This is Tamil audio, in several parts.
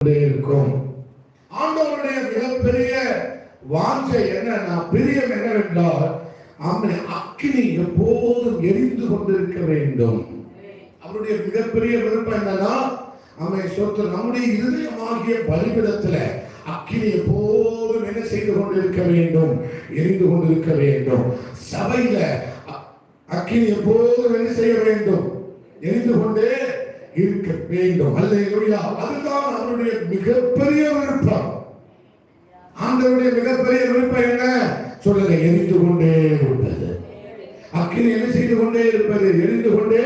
கொண்டே இருக்கும். ஆண்டவருடைய மிகப்பெரிய வாஞ்சை என்னன்னா, பிரியம் என்னவென்றால், அவனுடைய அக்கினி எப்போதும் எரிந்து கொண்டிருக்க வேண்டும். அவருடைய மிகப்பெரிய விருப்பம் என்னன்னா, அவன் சொத்து நம்முடைய இருதயமாகிய பலிபீடத்துல அக்கினி எப்போதும் என்ன செய்து கொண்டிருக்க வேண்டும், எரிந்து கொண்டிருக்க வேண்டும். சபையில அக்கினி எப்போதும் என்ன செய்ய வேண்டும், எரிந்து கொண்டே இருக்க வேண்டும். அல்லேலூயா. அதுதான் அவருடைய மிகப்பெரிய விருப்பம். ஆண்டவருடைய மிகப்பெரிய விருப்பம் என்ன சொல்லுங்க? எரிந்து கொண்டே இருப்பது. அக்கினி என்ன செய்து கொண்டே இருப்பது, எரிந்து கொண்டே.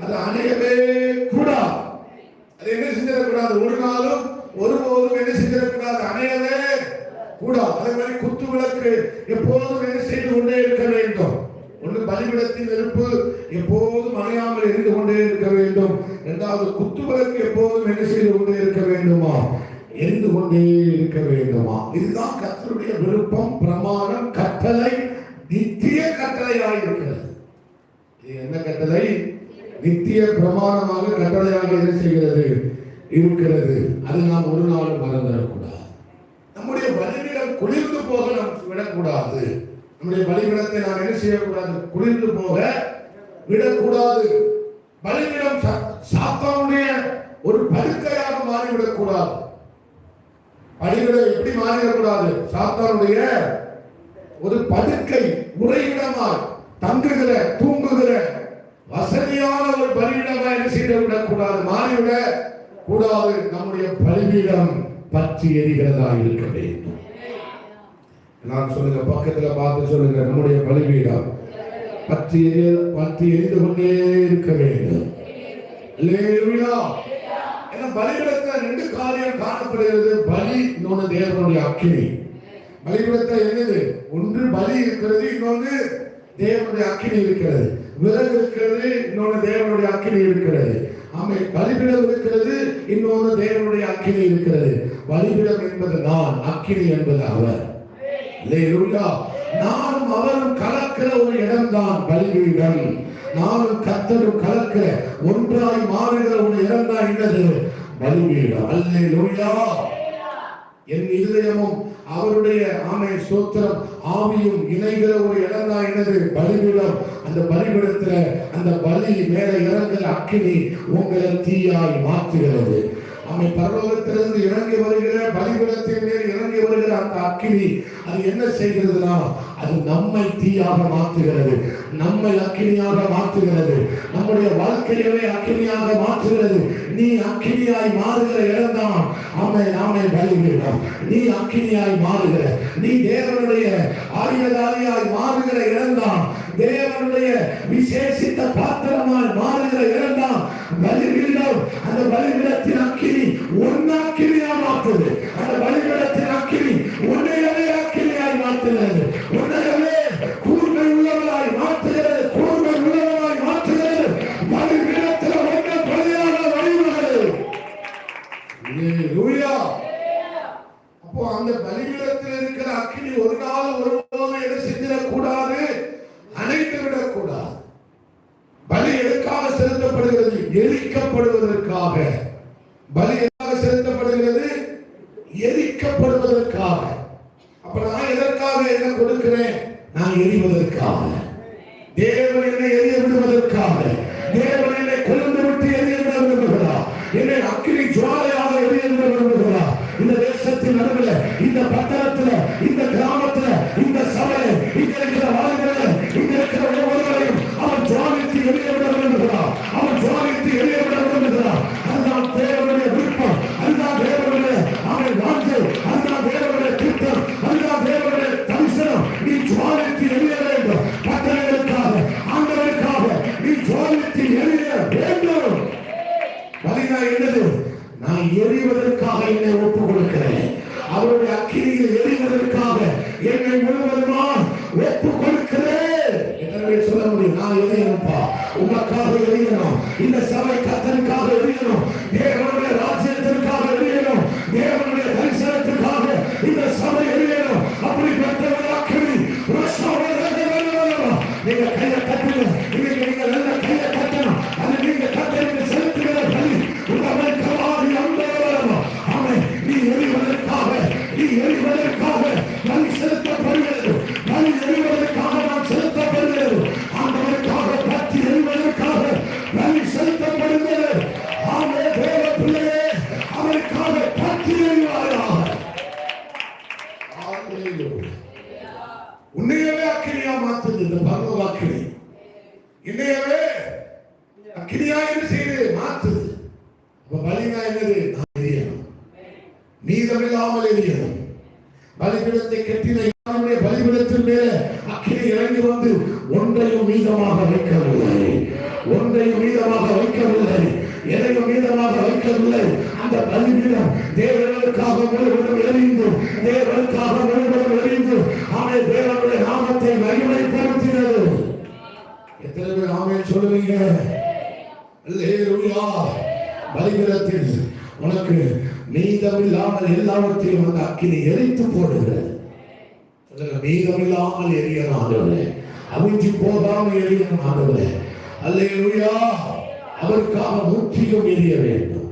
அது அணையவே கூடாது. அது என்ன செஞ்சிடக்கூடாது, ஒரு நாளும் ஒருபோதும் என்ன செஞ்சிடக்கூடாது, அணையவே கூடாது. அதே மாதிரி குத்து விளக்கு எப்போதும் என்ன செய்து கொண்டே இருக்க வேண்டும். ஒன்று பலிபீடத்தின் நெருப்பு எப்போதும் அணையாமல் எரிந்து கொண்டே இருக்க வேண்டும். இரண்டாவது குத்து விளக்கு எப்போதும் என்ன செய்து கொண்டே இருக்க வேண்டுமா, எரிந்து கொண்டே இருக்க வேண்டுமா. இதுதான் கர்த்தருடைய விருப்பம், பிரமாணம், கட்டளை, நித்திய கட்டளையாக இருக்கிறது. இது என்ன கட்டளை? நித்திய பிரமாணமாக கட்டளையாக என்ன செய்கிறது, இருக்கிறது. அது நாம் ஒரு நாளும் மறந்துடக்கூடாது. நம்முடைய பலிபீடம் குளிர்ந்து போக நாம் விடக்கூடாது. நம்முடைய பலிபீடத்தை நாம் என்ன செய்யக்கூடாது, குளிர்ந்து போக விடக்கூடாது. பலிபீடம் சாத்தானுடைய ஒரு படுக்கையாக மாறிவிடக்கூடாது. பலிபீடம் எப்படி மாறிவிடக்கூடாது, சாத்தானுடைய ஒரு படுக்கை, உறைவிடமாய் தங்குகிற, தூங்குகிற வசதியான ஒரு பலிபீடமாக என்ன செய்யவிடக்கூடாது, மாறிவிட கூடாது. நம்முடைய பலிபீடம் பற்றி எரிகிறதா இருக்க வேண்டும். நான் சொல்லுங்க, பக்கத்துல பார்த்து சொல்லுங்க, நம்முடைய பலிபீடம் பற்றி எரிந்து கொண்டே இருக்க வேண்டும். அல்லேலூயா. ஏன்னா பலிபீடத்துல ரெண்டு காரியம் காணப்படுகிறது. பலி, இன்னொன்னு தேவனுடைய அக்கினி. பலிபீடத்துல என்னது, ஒன்று பலி இருக்கிறது, இன்னொன்று தேவனுடைய அக்கினி இருக்கிறது. விறகு இருக்கிறது, இன்னொன்று தேவனுடைய அக்கினி இருக்கிறது. ஆமென். பலிபீடம் இருக்கிறது, இன்னொன்று தேவனுடைய அக்கினி இருக்கிறது. பலிபீடம் என்பது நான், அக்கினி என்பது அவர். அல்லேலூயா. நானும் அவரும் கலக்கிற ஒரு இடம் தான் பலிபீடம். நானும் கர்த்தரும் கலக்கிற, ஒன்றாய் மாறுகிற ஒரு இடம் தான் என்னது, பலிபீடம். அல்லேலூயா. என் இதயமும் அவருடைய ஆமை ஸ்தோத்திரம் ஆவியும் இணைகிற ஒரு இடம் தான் என்னது, பலிபீடம். அந்த பலிபீடத்துல அந்த பலி மேல இறங்குற அக்கினி உங்களை தீயாய் மாற்றுகிறது. ஆமை பரலோகத்திலிருந்து இறங்கி வருகிற, பலிபீடத்தின் மேல் இறங்கி வருகிற அந்த அக்கினி அது என்ன செய்கிறதுனா, அது நம்மை தீயாக மாற்றுகிறது, நம்மை அக்கினியாக மாற்றுகிறது, நம்முடைய வாழ்க்கையவே அக்கினியாக மாற்றுகிறது. நீ அக்கினியாய் மாறுகிற இடம் தான் ஆமை பலிபீடம். நீ அக்கினியாய் மாறுகிற, நீ தேவனுடைய ஆயுததாரியாய் மாறுகிற இடம் தான், தேவனுடைய விசேஷித்த பாத்திரமாய் மாறுகிற இடம் தான் பலிபீடம். அந்த பலிபீடத்தின் அக்கினி ஒன்னு அக்கினியா மாற்றுது. அந்த பலிபீடத்தின் அக்கினி உன்னையவே அக்கினியாய் மாற்றுகிறது, உன்னையவே கூர்மை உள்ளவராய் மாற்றுகிறது, கூர்மை உள்ளவராய் மாற்றுகிறது. பலிபீடத்தில் ஒன்று பலியாக வழிபடுகிறது. அல்லேலூயா. அப்போ அந்த பலிபீடத்தில் இருக்கிற அக்கினி ஒரு நாள் ஒருபோதும் என்ன செஞ்சிடக்கூடாது, அணைத்து விடக்கூடாது. பலி எதற்காக செலுத்தப்படுகிறது, எரிக்கப்படுவதற்காக. பலி எதற்காக செலுத்தப்படுகிறது, எரிக்கப்படுவதற்காக. அப்ப நான் எதற்காக என்ன கொடுக்கிறேன், நான் எரிவதற்காக. தேவன் என்னை எரிய விடுவதற்காக. தேவன் என்னை கொழுந்து விட்டு எரிய விட விரும்புகிறார். என்னை அக்கினி ஜுவாலையாக எரிய விட விரும்புகிறார். இந்த தேசத்தின் நடுவில், இந்த பட்டணத்தில், இந்த கிராமத்தில், இந்த சபையில், இங்க இருக்கிற வாழ்க்கையில், இங்க இருக்கிற ஒவ்வொருவரையும் அவன் ஜுவாலித்து எரிய விட விரும்புகிறார். அவன் ஜுவாலித்து எரிய விட விரும்புகிறார். அதுதான் தேவனுடைய விருப்பம், அதுதான் தேவனுடைய அவன் வாஞ்சை, அதுதான் தேவனுடைய திட்டம், அதுதான் தேவனுடைய தரிசனம். நீ ஜுவாலித்து எரிய வேண்டும். பட்டணங்களுக்காக, ஆண்டவருக்காக நீ ஜுவாலித்து எரிய வேண்டும். பலினா என்னது, நான் எரிவதற்காக என்னை ஒப்புக் கொடுக்கிறேன். அவருடைய அக்கினியில் எரிவதற்காக என்னை முழுவதுமா ஒப்புக் கொடுக்கிறேன். எனவே சொல்ல முடியும், நான் எரியணும்பா, உங்களுக்காக எரியணும், இந்த சபை கர்த்தருக்காக எரியணும், தேவனுடைய ராஜ்யத்திற்காக எரியணும், தேவனுடைய தரிசனத்திற்காக இந்த சபை எரியணும். அப்படிப்பட்ட ஒரு அக்கினி நீங்க கையை தட்டுங்க. நீங்க நல்ல கையை தட்டணும். அது நீங்க கர்த்தருக்கு செலுத்துகிற பலி. உங்கள் கவாதி அந்தரமா ஆமை மீதமில்லாமல் எரியணும். பலிபீடத்தை கட்டின பலிபீடத்தின் மேலே அக்கினி இறங்கி வந்து ஒன்றையும் மீதமாக வைக்கவில்லை, ஒன்றையும் மீதமாக வைக்கவில்லை, எதையும் மீதமாக வைக்கவில்லை. அந்த பலிபீடம் தேவனுக்காக முழுவதும் எரிந்து, தேவனுக்காக முழுவதும் எரிந்து அவனை தேவனுடைய நாமத்தை மகிமைப்படுத்தினது. எத்தனை பேர் ஆமென் சொல்லுவீங்க? அல்லேலூயா. பலிபீடத்தில் உனக்கு மீதமில்லாமல் எல்லாவற்றையும் அந்த அக்கினி எரித்து போடுகிறது. மீதமில்லாமல் எரியணும் ஆண்டவரே, அவிஞ்சு போகாமல் எரியணும் ஆண்டவரே. அல்லேலூயா. அவருக்காக முற்றிலும் எரிய வேண்டும்.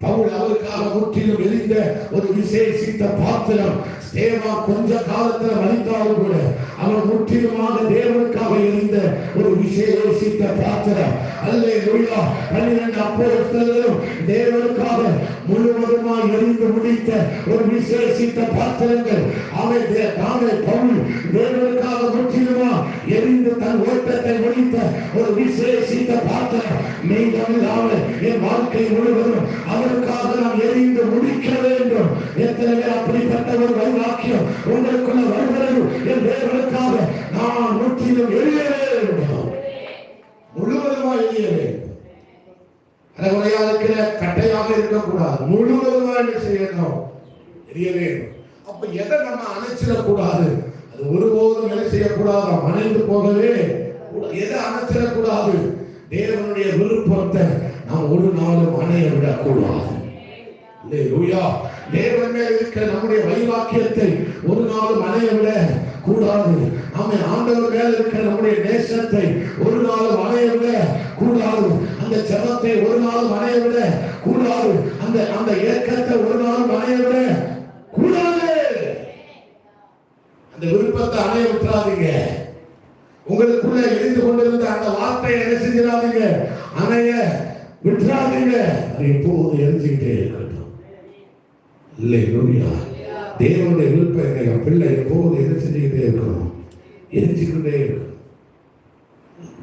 பவுல் அவருக்காக முற்றிலும் எரிந்த ஒரு விசேஷித்த பாத்திரம். தேவா கொஞ்ச காலத்தில் மறித்தாலும் கூட அவர் முற்றிலுமாக தேவனுக்காக எரிந்த ஒரு விசேஷித்த பாத்திரம். அல்லேலூயா. 12 அப்போஸ்தலர்களும் தேவனுக்காக முழுவதுமாய் எரிந்து முடித்த ஒரு விசேஷித்த பாத்திரங்கள். பவுல் தேவனுக்காக முற்றிலுமா எரிந்து தன் ஓட்டத்தை முடித்த ஒரு விசேஷித்த பாத்திரம். மீதமில்லாமல் என் வாழ்க்கை முழுவதும் அவருக்காக நாம் எரிந்து முடிக்க வேண்டும். எத்தனை பேர் அப்படிப்பட்ட ஒரு வைராக்கியம் உங்களுக்குள்ள வருகிறது? என் தேவனுக்காக நான் முற்றிலும் எரிய வேண்டும், முழுவதுமாக எரிய வேண்டும். அரைகுறையாக இருக்கிற கட்டையாக இருக்கக்கூடாது, முழுவதுமாக என்ன செய்யணும்? எரிய வேண்டும். அப்ப எதை நம்ம அணைச்சிடக்கூடாது? அது ஒருபோதும் என்ன செய்யக்கூடாது? அணைந்து போகவே எதை அணைச்சிடக்கூடாது? தேவனுடைய விருப்பத்தை நாம் ஒரு நாளும் அணைய விடக்கூடாது. தேவன் மேல் இருக்கிற நம்முடைய வைராக்கியத்தை ஒரு நாளும் அணைய விட கூடாது. நாம ஆண்டவர் மேல் இருக்கிற நம்முடைய நேசத்தை ஒரு நாளும் அணைய விட கூடாது. அந்த ஜெபத்தை ஒரு நாளும் அணைய விட கூடாது. அந்த ஏக்கத்தை ஒரு நாளும் அணைய விட கூடாது. அந்த விருப்பத்தை அணைய விட்டுறாதீங்க. உங்களுக்குள்ள எரிந்து கொண்டிருந்த அந்த வார்த்தையை என்ன செஞ்சிடாதீங்க, அணைய விட்டுறாதீங்க. அது எப்போது எரிஞ்சுக்கிட்டே இருக்கட்டும். அல்லேலூயா. தேவனுடைய விருப்பம் என் பிள்ளை எப்போது என்ன செஞ்சுக்கிட்டே இருக்கணும்? எரிஞ்சுக்கிட்டே இருக்கணும்.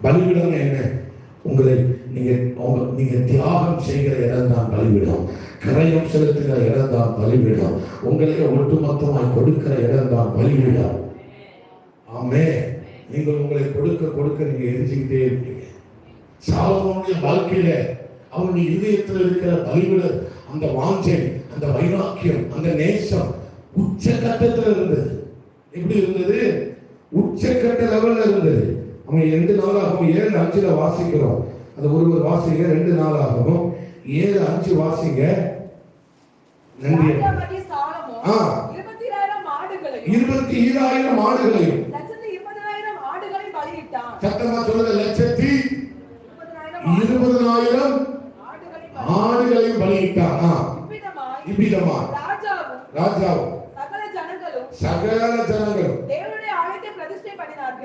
பலிபீடம் என்ன? உங்களை நீங்க தியாகம் செய்கிற இடம் தான் பலிபீடம். கரையம் செலுத்துகிற இடம் தான் பலிபீடம். உங்களை ஒட்டுமொத்தமாய் கொடுக்கிற இடம் தான் பலிபீடம். ஆமே. நீங்கள் உங்களை கொடுக்க நீங்க எரிஞ்சுக்கிட்டே இருக்கீங்க. சாலமோனுடைய வாழ்க்கையில அவனுடைய இதயத்தில் இருக்கிற பலிபீட அந்த வாஞ்சை, அந்த வைராக்கியம், அந்த நேசம் உச்சகட்டத்தில் இருந்தது. எப்படி இருந்தது? உச்சகட்ட லெவல்ல இருந்தது. அவன் 2 நாளாகவும் 7:5 வாசிக்கிறோம். அது ஒருவர் வாசிங்க. 2 நாளாகவும் 7:5 வாசிங்க. நன்றி. 22,000 ஆடுகளையும் சத்தமா சொல்லுங்க. 1,20,000 ஆடுகளையும் பலியிட்டான். இவ்விதமா ராஜாவும் சகல ஜனங்களும்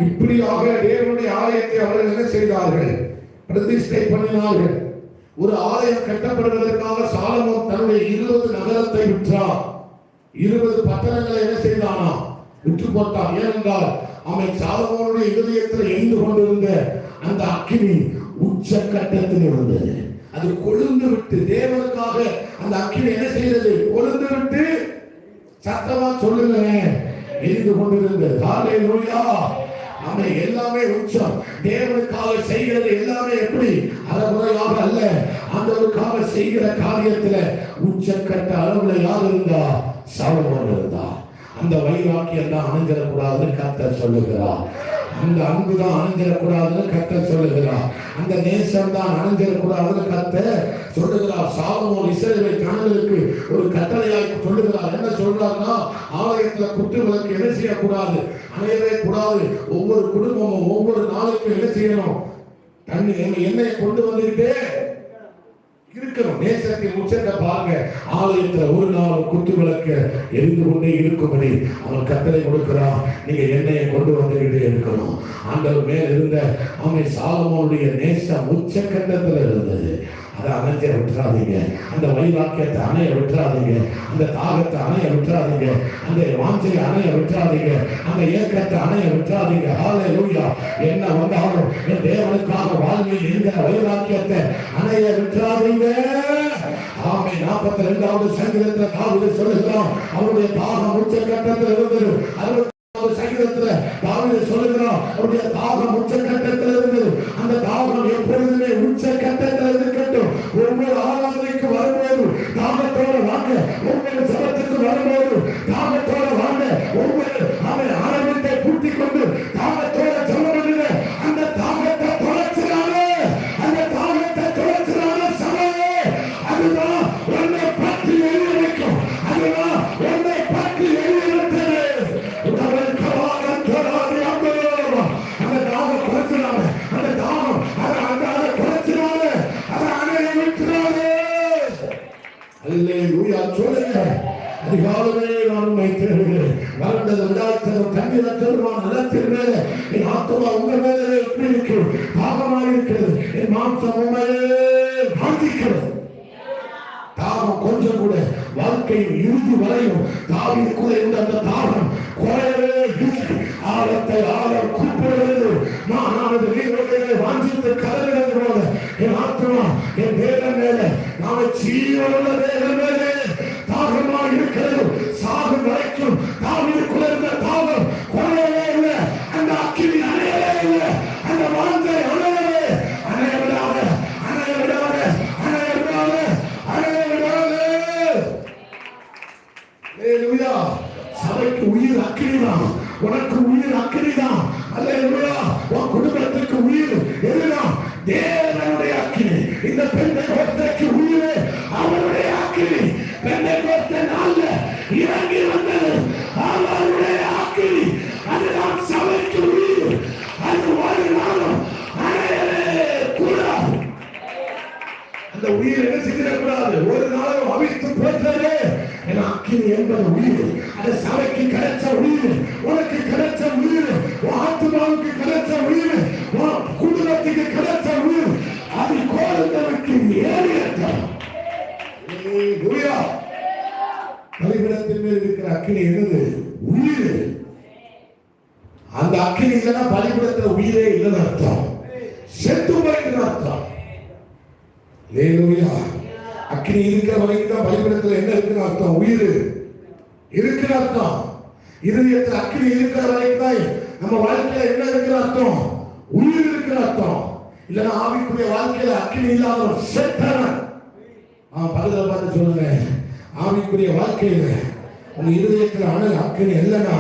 இப்படியாக தேவனுடைய ஆலயத்தை அவர்கள் என்ன செய்தார்கள்? பிரதிஷ்டை பண்ணினார்கள். ஒரு ஆலயம் கட்டப்படுவதற்காக சாலமோன் தன்னுடைய 20 நகரத்தை விற்றார். 20 பட்டணங்களை என்ன செய்தானா? விற்று போட்டான். ஏனென்றால் அவன் சாலமோனுடைய இதயத்தில் எரிந்து கொண்டிருந்த அந்த அக்கினி உச்சக்கட்டத்தில் இருந்தது. அது கொழுந்து விட்டு தேவனுக்காக அந்த அக்கினி என்ன செய்தது? கொழுந்து விட்டு சத்தமா சொல்லுங்க, எரிந்து கொண்டிருந்தது. ஹல்லேலூயா. அவன் எல்லாமே உச்சம். தேவனுக்காக செய்கிறது எல்லாமே எப்படி? அறகுறையாக அல்ல. ஆண்டவருக்காக செய்கிற காரியத்துல உச்சக்கட்ட அளவுல யார் இருந்தா? சாலமோன் இருந்தா. அந்த வைராக்கியம் தான் அணிஞ்சிடக்கூடாதுன்னு கர்த்தர் சொல்லுகிறார். அந்த அன்பு தான் அணிஞ்சிடக்கூடாதுன்னு கர்த்தர் சொல்லுகிறார். அந்த நேசம் தான் அணிஞ்சிடக்கூடாதுன்னு கர்த்தர் சொல்லுகிறார். சாலமோன் இஸ்ரவேல் ஜனங்களுக்கு ஒரு கட்டளையாய் சொல்லுகிறார். என்ன சொல்றாருன்னா, ஆலயத்துல குத்து விளக்கு என்ன செய்யக்கூடாது? அணையவே கூடாது. ஒவ்வொரு குடும்பமும் ஒவ்வொரு நாளுக்கும் என்ன செய்யணும்? தண்ணி எண்ணெயை கொண்டு வந்துகிட்டே இருக்கணும். நேசத்தின் உச்சத்தை பாருங்க. ஆலயத்துல ஒரு நாள் குத்து விளக்கு எரிந்து கொண்டே இருக்கும்படி அவன் கட்டளை கொடுக்கிறான். நீங்க எண்ணெயை கொண்டு வந்துகிட்டே இருக்கணும். ஆண்டவர் மேல் இருந்த அவன் சாலமோனுடைய நேசம் உச்சக்கட்டத்துல இருந்தது. அதை அணைஞ்ச விட்டுறாதீங்க. அந்த வைராக்கியத்தை அணைய விட்டுறாதீங்க. அந்த தாகத்தை அணைய விட்டுறாதீங்க. அந்த வாஞ்சையை அணைய விட்டுறாதீங்க. அந்த ஏக்கத்தை அணைய விட்டுறாதீங்க. ஹல்லேலூயா. என்ன வந்தாலும் என் தேவனுக்காக வாழ்வில் இருக்கிற வைராக்கியத்தை அணைய விட்டுறாதீங்க. ஆமே 42வது சங்கீதத்தில் தாவீது சொல்லுகிறான், அவருடைய தாகம் உச்சக்கட்டத்தில் இருந்தது. 60வது சங்கீதத்தில் தாவீது சொல்லுகிறான், அவருடைய தாகம் உச்சக்கட்டத்தில் இருந்தது. அந்த தாகம் எப்பொழுதுமே உச்சக்கட்டத்தில் இருக்கட்டும். ஒவ்வொரு ஆராதனைக்கு வரும்போது தாகத்தோட வாங்க, ஒவ்வொரு ஜபத்துக்கு வரும்போது தாகத்தோட வாங்க, ஒவ்வொரு அவன் ஆரம்பத்தை பூட்டிக் கொண்டு தாகத்தோட ஜபம் பண்ணுங்க. அந்த தாகத்தை தொலைச்சினாலே, அந்த தாகத்தை தொலைச்சினாலே சபையே, அதுதான் உன்னை பற்றி எரிய வைக்கும். அதுதான் உன்னை பற்றி எரிய வைத்தது. உடல் கவாகம் தராது அம்பலம். அந்த தாகம் குறைச்சினாலே, அந்த தாகம் அதை குறைச்சினாலே, அதை அணைய வைக்கிறாரே. அல்லேலூயா சொல்லுங்க. அதிகாலமே நான் உம்மை தேடுகிறேன். வறண்டது விடாய்த்ததும் தண்ணீரற்றதுமான நிலத்தின் மேலே என் ஆத்துமா உங்கள் மேலே எப்படி இருக்கு? தாகமாக இருக்கிறது. என் மாம்சம் உண்மையே வாஞ்சிக்கிறது. தாகம் கொஞ்சம் கூட வாழ்க்கையின் இறுதி வரையும் தாவீதுக்குள்ள இருந்த அந்த தாகம் குறையவே இல்லை. ஆழத்தை ஆழம் கூப்பிடுகிறது. நானானது நீரோடையை வாஞ்சித்து கலகிறது போல என் ஆத்மா என் தேவன் மேலே, நாம ஜீவனுள்ள தேவன் மேலே தாகமாக இருக்கிறது. சாகும் வரைக்கும் தாவீதுக்குள்ள இருந்த தாகம் குறையவே இல்லை. அந்த அக்கினி அணையவே இல்லை. அந்த வாஞ்சை அணையவே அணைய விடாத, அணைய விடாத, அணைய விடாத, அணைய விடாத. அல்லேலூயா. சபைக்கு உயிர் அக்கினிதான், உனக்கு உயிர் அக்கினிதான். அல்லேலூயா. உன் குடும்பத்துக்கு உயிர் எதுதான்? தேவனுடைய அக்கினி. இந்த பெந்தேகோஸ்தேக்கு உயிரே அவருடைய அக்கினி. பெந்தேகோஸ்தே நாள்ல இறங்கி வந்தது அவருடைய அக்கினி. அதுதான் சபைக்கு உயிர். அது ஒரு நாளும் அணையவே கூடாது. அந்த உயிர் என்ன செய்யக்கூடாது? ஒரு நாளும் அவித்து போற்றதே. என் அக்கினி என்பது உயிர். அது சபைக்கு கிடைச்ச உயிர், உனக்கு கிடைச்ச உயிர், உன் ஆத்மாவுக்கு கிடைச்ச உயிர், உன் குடும்பத்துக்கு கிடைச்ச உயிர். அது கோருந்தவருக்கு ஏறியட்டும். பலிபீடத்தின் மேல் இருக்கிற அக்கினி என்னது? உயிர். அந்த அக்கினி இல்லைன்னா பலிபீடத்துல உயிரே இல்லைன்னு அர்த்தம். செத்து போயிட்டு அர்த்தம். அல்லேலூயா. அக்கினி இருக்கிற வரைக்கும் தான் பலிபீடத்துல என்ன இருக்குன்னு அர்த்தம்? உயிர் இருக்கிற அர்த்தம். இதயத்தில் அக்கினி இருக்கிற வரைக்கும் தான் நம்ம வாழ்க்கையில என்ன இருக்கிற அர்த்தம்? உயிர் இருக்கிற அர்த்தம். இல்லைன்னா ஆவிக்குரிய வாழ்க்கையில அக்கினி இல்லாத செத்தவன். பக்கத்துல பார்த்து சொல்லுங்க, ஆவிக்குரிய வாழ்க்கையில உங்க இருதயத்தில் அக்கினி இல்லைன்னா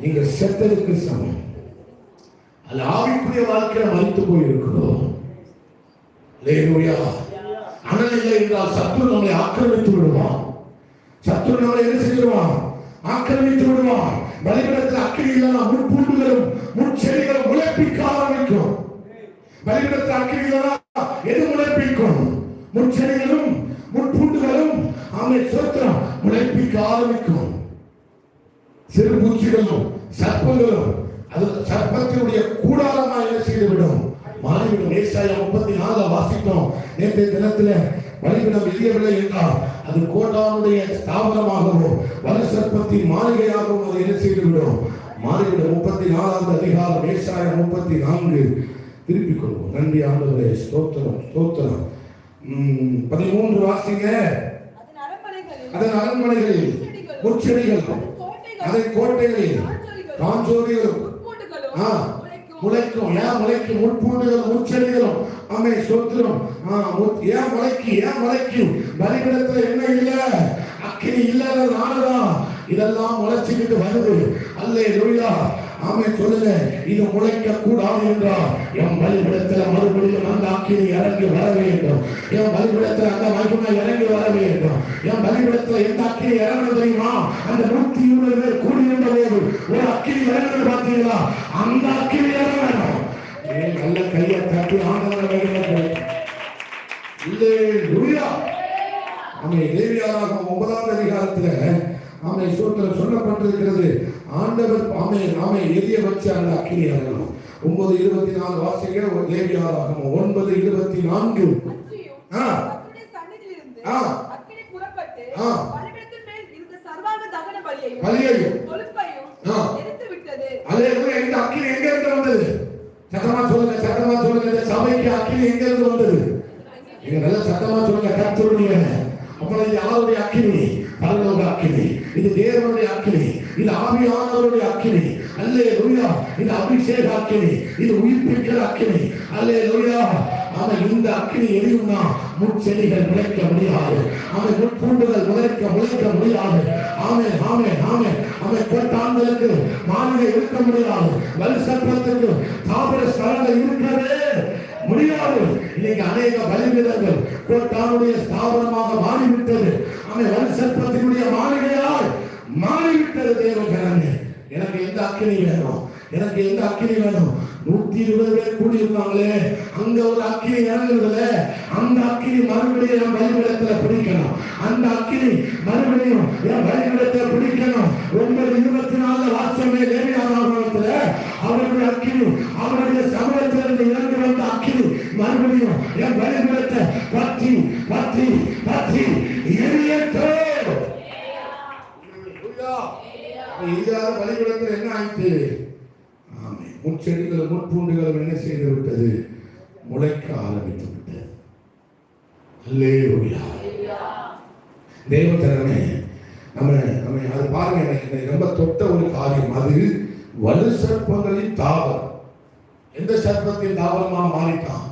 நீங்க செத்ததுக்கு சமம். அது ஆவிக்குரிய வாழ்க்கையில மறித்து போயிருக்கிறோம். அல்லேலூயா. அனல் இல்லை என்றால் சத்துரு நம்மை ஆக்கிரமித்து விடுவான். சத்துரு நம்மை என்ன செய்வான்? ஆக்கிரமித்து விடுவான். பலிபீடத்தில் அக்கினி இல்லைன்னா முட்பூண்டுகளும் முட்செடிகளும் முளைப்பிக்க ஆரம்பிக்கும். பலிபீடத்தில் அக்கினி இல்லைன்னா எது முளைப்பிக்கும்? முட்செடிகளும் முட்பூண்டுகளும் ஆமை சோத்திரம் முளைப்பிக்க ஆரம்பிக்கும். சிறு பூச்சிகளும் சர்ப்பங்களும் அது சர்ப்பத்தினுடைய கூடாரமாக என்ன செய்துவிடும்? மாறிவிடும். ஏசாயா 34 வாசித்தோம் நேற்றைய தினத்துல. பலிபீடம் எரியவில்லை என்றால் அது கோட்டானுடைய ஸ்தாபனமாகவோ வலு சர்ப்பத்தின் மாளிகையாகவும் அதை என்ன செய்துவிடும்? மாறிவிடும். 34வது அதிகாரம் ஏசாயா 34 திருப்பிக் கொள்வோம். நன்றி ஆண்டவரே. ஸ்தோத்திரம் ஸ்தோத்திரம். 13 வாசிங்க. அதன் அரண்மனைகளில் முச்செடிகள், அதன் கோட்டைகளில் காஞ்சோரிகளும் முளைக்கும். ஏன் முளைக்கும்? முட்பூண்டுகளும் முச்செடிகளும். ஆமே ஸ்தோத்திரம். ஏன் முளைக்கும்? பலிபீடத்துல என்ன இல்ல? அக்கினி இல்லாதனாலதான் இதெல்லாம் முளைச்சுக்கிட்டு வருது. அல்லேலூயா. ஆமே சொல்லுங்க. இது முளைக்க கூடாது என்றால் என் பலிபீடத்துல மறுபடியும் அந்த அக்கினி இறங்கி வர வேண்டும். என் பலிபீடத்துல அந்த மகிமை இறங்கி வர வேண்டும். என் பலிபீடத்துல எந்த அக்கினி இறங்கணும் தெரியுமா? அந்த 120 பேர் கூடியிருந்த போது ஒரு அக்கினி இறங்கணும் பார்த்தீங்களா? அந்த அக்கினி இறங்கணும். நல்ல கையை தட்டி ஆண்டவரை அல்லேலூயா. ஆமே லேவியராகமம் 9வது அதிகாரத்துல ஆமே சூத்திரம் சொல்லப்பட்டிருக்கிறது. ஆண்டவர் ஆமே எரிய வச்சு அந்த அக்கினி இறங்கணும். 9:24 வாசிங்க. லேவியராகமம் 9:24. இந்த அக்கினி எங்க இருந்து வந்தது? சத்தமா சொல்லுங்க, சத்தமா சொல்லுங்க. இந்த சபைக்கு அக்கினி எங்க இருந்து வந்தது? நீங்க நல்ல சத்தமா சொல்லுங்க. கர்த்தருடைய அப்பொழுது யாருடைய அக்கினி? பரலோக அக்கினி. இது தேவனுடைய அக்கினி, இது ஆவியானவருடைய அக்கினி. அல்லேலூயா. இது அபிஷேக அக்கினி, இது உயிர்ப்பிக்கிற அக்கினி. அல்லேலூயா. அவன் இந்த அக்கினி எரியும்னா முட்செடிகள் முளைக்க முடியாது, அவன் முட்பூண்டுகள் முளைக்க முடியாது. ஆமென் ஆமென் ஆமென். அவன் கோட்டான்களுக்கு மாளிகை இருக்க முடியாது, வலுசற்பத்துக்கு தாவர ஸ்தலங்கள் இருக்கவே முடியாது. இன்னைக்கு அநேக பலிபீடங்கள் கோட்டானுடைய ஸ்தாபனமாக மாறிவிட்டது. அவன் வலுசற்பத்தினுடைய மாளிகையால் மாறிவிட்டது. தேவஜனமே, எனக்கு எந்த அக்கினி வேணும்? எனக்கு எந்த அக்கினி வேணும்? 120 பேர் கூடியிருந்தாங்களே, அங்க ஒரு அக்கினி இறங்குதுல, அந்த அக்கினி மறுபடியும் என் பலிபீடத்துல பிடிக்கணும். அந்த அக்கினி மறுபடியும் என் பலிபீடத்துல பிடிக்கணும். 9:24 வாசமே லேவியராகமத்துல அவருடைய அக்கினி, அவருடைய சமூகத்திலிருந்து இறங்கி வந்த அக்கினி மறுபடியும் என் பலிபீடத்தை பற்றி பற்றி பற்றி எரியட்டும். பலிபீடத்தில் என்ன ஆயிற்று? முட்செடிகளும் முட்பூண்டுகளும் என்ன செய்து விட்டது? முளைக்க ஆரம்பித்து விட்டது. அல்லேலூயா. தேவஜனமே, நம்ம அது பாருங்க, எனக்கு ரொம்ப தொட்ட ஒரு காரியம். அது வலு சர்ப்பங்களின் தாவரம். எந்த சர்ப்பத்தின் தாவரமாக மாறிட்டான்?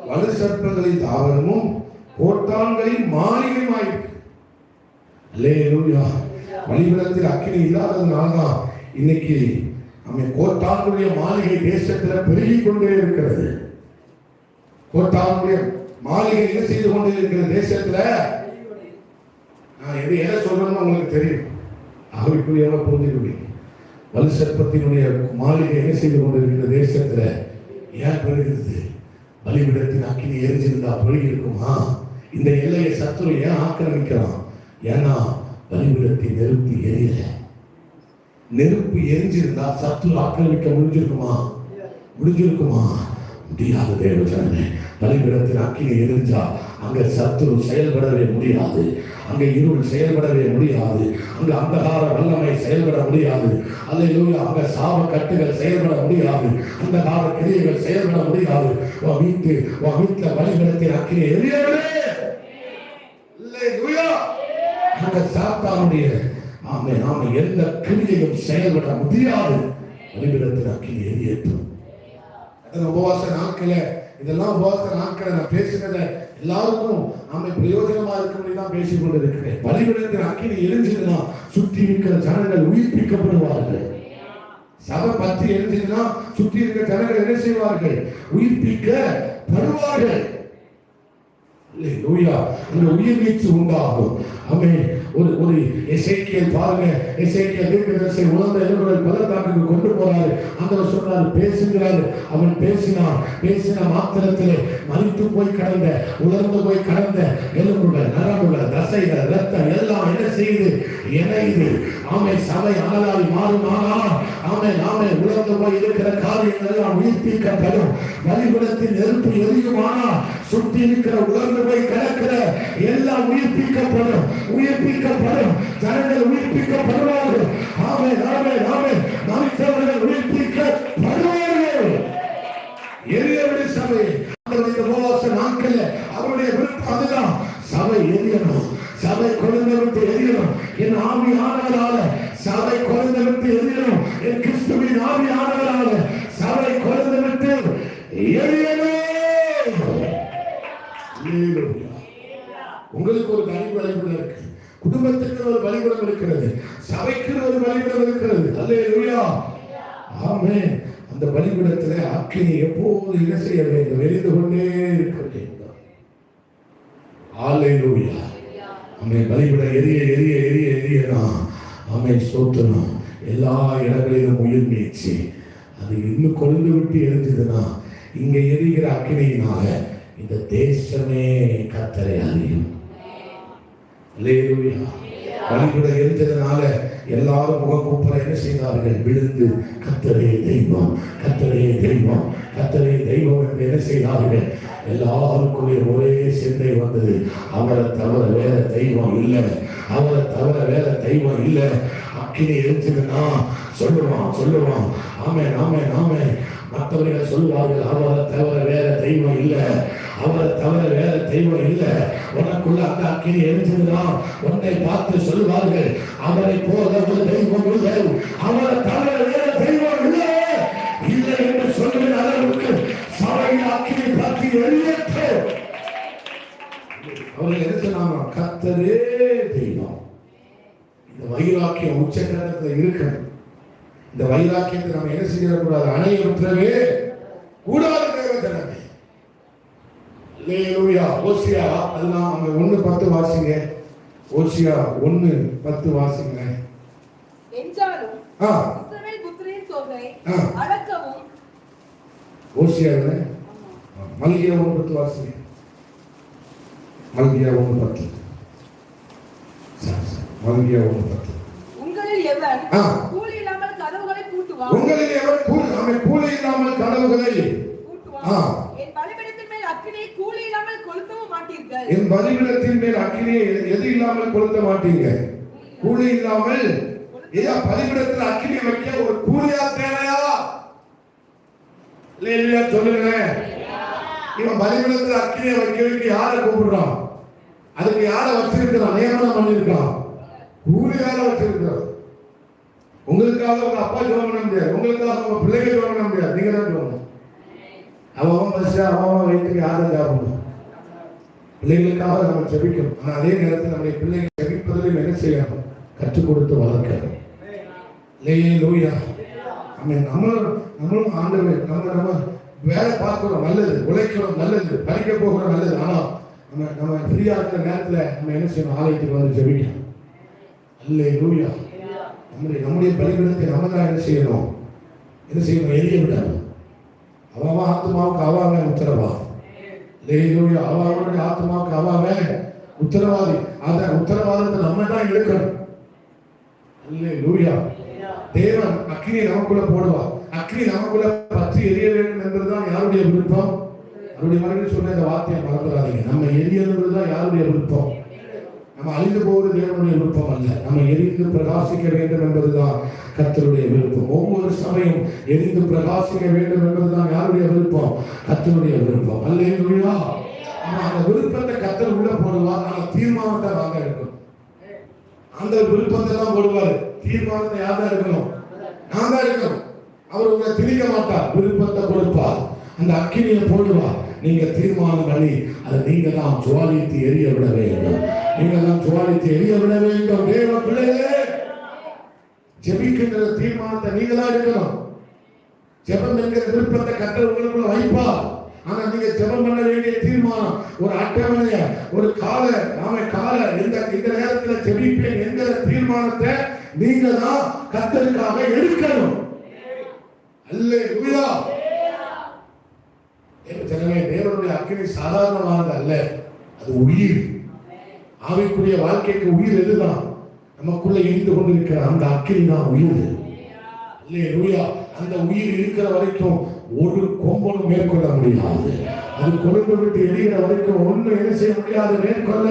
வலு சர்ப்பங்களின் தாவரமும் கோட்டான்களின் மாளிகையும் ஆயிற்று. அல்லேலூயா. பலிபீடத்தில் அக்கினி இல்லாததுனால்தான் இன்னைக்கு அவன் கோட்டானுடைய மாளிகை தேசத்துல பெருகிக் கொண்டே இருக்கிறது. கோட்டானுடைய மாளிகை என்ன செய்து கொண்டே இருக்கிற தேசத்துல, நான் எதை சொல்றேன்னு உங்களுக்கு தெரியும், ஆவிக்குரியவங்க புரிஞ்சுக்குவீங்க. வலு சர்ப்பத்தினுடைய மாளிகை என்ன செய்து கொண்டிருக்கிற தேசத்துல ஏன் பெருகிறது? பலிபீடத்தின் அக்கினி எரிஞ்சிருந்தா பெருகி இருக்குமா? இந்த எல்லையை சத்துரு ஏன் ஆக்கிரமிக்கிறான்? ஏன்னா பலிபீடத்தின் நெருப்பு எரியல. நெருப்பு எரிஞ்சிருந்தா சத்துரு ஆக்கிரமிக்க முடிஞ்சிருக்குமா? முடியாது. தேவஜனமே, பலிபீடத்தின் அக்கினி எரிஞ்சா அங்க சத்துரு செயல்படவே முடியாது, அங்க இருள் செயல்படவே முடியாது, அங்க அந்தகார வல்லமை செயல்பட முடியாது. அல்லேலூயா. அங்க சாப கட்டுகள் செயல்பட முடியாது, அந்தகார கிரியைகள் செயல்பட முடியாது. வீட்டுல பலிபீடத்தின் அக்கினி எரியவே. அல்லேலூயா. அங்க சாத்தானுடைய நாம எந்த கிரியையும் செயல்பட முடியாது. பலிபீடத்தின் அக்கினி எரியட்டும். உபவாச நாட்கள, இதெல்லாம் உபவாச நாட்களை நான் பேசுறத எல்லாருக்கும் நாம பிரயோஜனமா இருக்கும்படி தான் பேசிக் கொண்டிருக்கிறேன். பலிபீடத்தின் அக்கினி எரிஞ்சதுன்னா சுற்றி இருக்கிற ஜனங்கள் உயிர்ப்பிக்கப்படுவார்கள். சபை பற்றி எரிஞ்சதுன்னா சுற்றி இருக்கிற ஜனங்கள் என்ன செய்வார்கள்? உயிர்ப்பிக்கப்படுவார்கள். உயிர் நீச்சு உண்டாகும். ஒரு எசேக்கியேல் பாருங்க, எசேக்கியேல் தீர்க்கதரிசி உலர்ந்த எலும்புகள் பள்ளத்தாக்குக்கு கொண்டு போறாரு. ஆண்டவர் சொல்றாரு, பேசுகிறாரு. அவன் பேசின மாத்திரத்திலே மரித்து போய் கடந்த, உலர்ந்து போய் கடந்த எலும்புகள், நரம்புகள், தசைகள், ரத்தம் எல்லாம் என்ன செய்யுது? இணையுது. சபை அனலாய் மாறுமானால் உலர்ந்து போய் இருக்கிற காரியங்கள் எல்லாம் உயிர்ப்பிக்கப்படும். பலிபீடத்தின் நெருப்பு எரியுமானால் சுற்றி இருக்கிற உலர்ந்து போய் கிடக்கிற எல்லாம் உயிர்ப்பிக்கப்படும். ஜனங்கள் உயிர்ப்பிக்கப்படுவார்கள். மனிதர்கள் உயிர்ப்பிக்கப்படுவார்கள். எரியவிட சபை உபவாச நாட்கள் அவருடைய விருப்பம் அதுதான். சபை எரியணும், சபை குழந்தை விட்டு எரியணும். என் ஆவியானவரால சபை குழந்தை விட்டு எரியணும். என் கிறிஸ்துவின் ஆவியானவரால சபை குழந்தை விட்டு எரியணும். உங்களுக்கு ஒரு பலிபீடம் இருக்கு, குடும்பத்துக்கு ஒரு பலிபீடம் இருக்கிறது, சபைக்கு ஒரு பலிபீடம் இருக்கிறது. அல்லேலூயா. ஆமென். அந்த பலிபீடத்திலே அக்கினி எப்போது என்ன செய்ய வேண்டும்? எரிந்து கொண்டே இருக்க வேண்டும். அல்லேலூயா. ஆமென். பலிபீடம் எரியனா ஸ்தோத்திரம். எல்லா இடங்களிலும் உயிர் நீச்சி அது இன்னும் கொழுந்து விட்டு எரிஞ்சதுன்னா இங்க எரிகிற அக்கினியினால இந்த தேசமே கர்த்தரை அறியும். அல்லேலூயா. பலிபீடம் எரிஞ்சதுனால எல்லாரும் முகக்கூப்பர என்ன செய்தார்கள்? விழுந்து கர்த்தரே தெய்வம், கர்த்தரே தெய்வம், கர்த்தரே தெய்வம் என்று என்ன செய்தார்கள்? எல்லாருக்குள்ளே ஒரே சிந்தை வந்தது. அவரை தவிர வேற தெய்வம் இல்லை, அவரை தவிர வேற தெய்வம் இல்லை. அக்கினி எரிஞ்சதுன்னா சொல்லுவான் ஆமென். மற்றவர்கள் சொல்வார்கள், அவரை தவிர வேற தெய்வம் இல்லை. அவரை தவிர வேற தெய்வம் இல்லை. உனக்குள்ள அந்த அக்கினி எரிஞ்சதுதான் உன்னை பார்த்து சொல்வார்கள், அவரை போல ஒரு தெய்வம் இல்லை, அவரை தவிர வேற தெய்வம் இல்லை இல்லை என்று சொல்லுகிற அளவுக்கு சபையின் அக்கினி பற்றி வெளியேற்று. அவர்கள் என்ன சொன்னாங்க? கர்த்தரே தெய்வம். இந்த வைராக்கியம் உச்சகட்டத்தில் இருக்கணும். இந்த வைராக்கியத்தை நம்ம என்ன செய்யக்கூடாது? அணையற்றவே கூடாது. தேவஜனமே, அல்லேலூயா. ஓசியா அது நாம் 1:10 வாசிங்க. ஓசியா 1:10 வாசிங்க. என்றாலும் இஸ்ரவேல் புத்திரரின் தொகை அடக்கவும். ஓசியா மல்கியா 1:10 வாசிங்க. மல்கியா 1:10. மல்கியா 1:10. உங்களில் எவன் கூலி இல்லாமல் கதவுகளை பூட்டுவான்? உங்களில் எவன் கூலி இல்லாமல் கதவுகளை பூட்டுவான்? என் பலிபீடத்தின் மேல் அக்கினியை கூலி இல்லாமல் கொளுத்தவும் மாட்டீர்கள். என் பலிபீடத்தின் மேல் அக்கினியை எது இல்லாமல் கொளுத்த மாட்டீங்க? கூலி இல்லாமல். ஏதா பலிபீடத்தில் அக்கினி வைக்க ஒரு கூலியா தேவையா? இல்லையா சொல்லுங்க. இவன் பலிபீடத்தில் அக்கினியை வைக்க யாரை கூப்பிடுறான்? அதுக்கு யாரை வச்சிருக்கிறான்? நியமனம் பண்ணிருக்கான். கூலியார வச்சிருக்கிறான். உங்களுக்காக உங்க அப்பா ஜெபம் பண்ண முடியாது, உங்களுக்காக உங்க பிள்ளைங்க ஜெபம் பண்ண முடியாது. நீங்க தான் ஜெபம். அவன் பஸ் அவன் வயிற்றுக்கு யாரும் ஜெபம். பிள்ளைகளுக்காக நம்ம ஜெபிக்கணும். ஆனா அதே நேரத்தில் நம்முடைய பிள்ளைகள் ஜெபிப்பதிலும் என்ன செய்யணும்? கற்றுக் கொடுத்து வளர்க்கணும். அல்லேலூயா. நம்மளும் ஆண்டவர் நம்ம வேலை பார்க்கிறோம் நல்லது, உழைக்கிறோம் நல்லது, படிக்க போகிறோம் நல்லது. ஆனா நம்ம ஃப்ரீயா இருக்கிற நேரத்துல நம்ம என்ன செய்யணும்? ஆலயத்துக்கு வந்து ஜெபிக்கணும். அல்லேலூயா. நம்முடைய பலிபீடத்தை நம்ம தான் என்ன செய்யணும்? எரிய விடணும். அவன் ஆத்மாவுக்கு அவன் உத்தரவா. அல்லேலூயா. அவனுடைய ஆத்மாவுக்கு அவன் உத்தரவாதி. அந்த உத்தரவாதத்தை நம்ம தான் எடுக்கணும். அல்லேலூயா. தேவன் அக்கினி நமக்குள்ள போடுவார். அக்கினி நமக்குள்ள பற்றி எரிய வேண்டும் என்பதுதான் யாருடைய விருப்பம்? அவருடைய மனைவி சொன்ன இந்த வார்த்தையை மறந்துடாதீங்க. நம்ம எரியணுன்றதுதான் யாருடைய விருப்பம்? நம்ம அழிந்து போவது தேவனுடைய விருப்பம் அல்ல. நம்ம எரிந்து பிரகாசிக்க வேண்டும் என்பதுதான் கர்த்தருடைய விருப்பம். ஒவ்வொரு சமயம் எரிந்து பிரகாசிக்க வேண்டும் என்பதுதான் யாருடைய விருப்பம்? கர்த்தருடைய விருப்பம். அல்லேலூயா. அந்த விருப்பத்தை கர்த்தர் உள்ள போடுவார். ஆனா தீர்மானத்தை நாங்க இருக்கணும். அந்த விருப்பத்தை தான் போடுவாரு. தீர்மானத்தை யார் தான் இருக்கணும்? நான் தான் இருக்கணும். அவர் உங்களை திணிக்க மாட்டார். விருப்பத்தை கொடுப்பார். அந்த அக்கினியை போடுவார். நீங்க தீர்மானம் பண்ணி அதை நீங்க தான் ஜுவாலித்து எரிய விட வேண்டும். நீங்க தான் ஜுவாலித்து எரிய விட வேண்டும். தேவ பிள்ளைகளே, ஜெபிக்கின்ற தீர்மானத்தை நீங்க தான் எடுக்கணும். ஜெபம் என்கிற விருப்பத்தை கர்த்தர் உங்களுக்குள்ள வைப்பார். ஆனா நீங்க ஜெபம் பண்ண வேண்டிய தீர்மானம், ஒரு அட்டவணைய, ஒரு கால இந்த நேரத்தில் ஜெபிப்பேன் என்கிற தீர்மானத்தை நீங்க தான் கர்த்தருக்காக எடுக்கணும். அல்லேலூயா. தேவனுடைய அக்கினி சாதாரணமானது அல்ல. அது உயிர். ஆவிக்குரிய வாழ்க்கைக்கு உயிர் எதுதான்? நமக்குள்ள எரிந்து கொண்டிருக்கிற அந்த அக்கினி தான் உயிர். அல்லேலூயா. அந்த உயிர் இருக்கிற வரைக்கும் ஒரு கொம்பனும் மேற்கொள்ள முடியாது. அது கொழுந்து விட்டு எரிகிற வரைக்கும் ஒண்ணு என்ன செய்ய முடியாது, மேற்கொள்ள.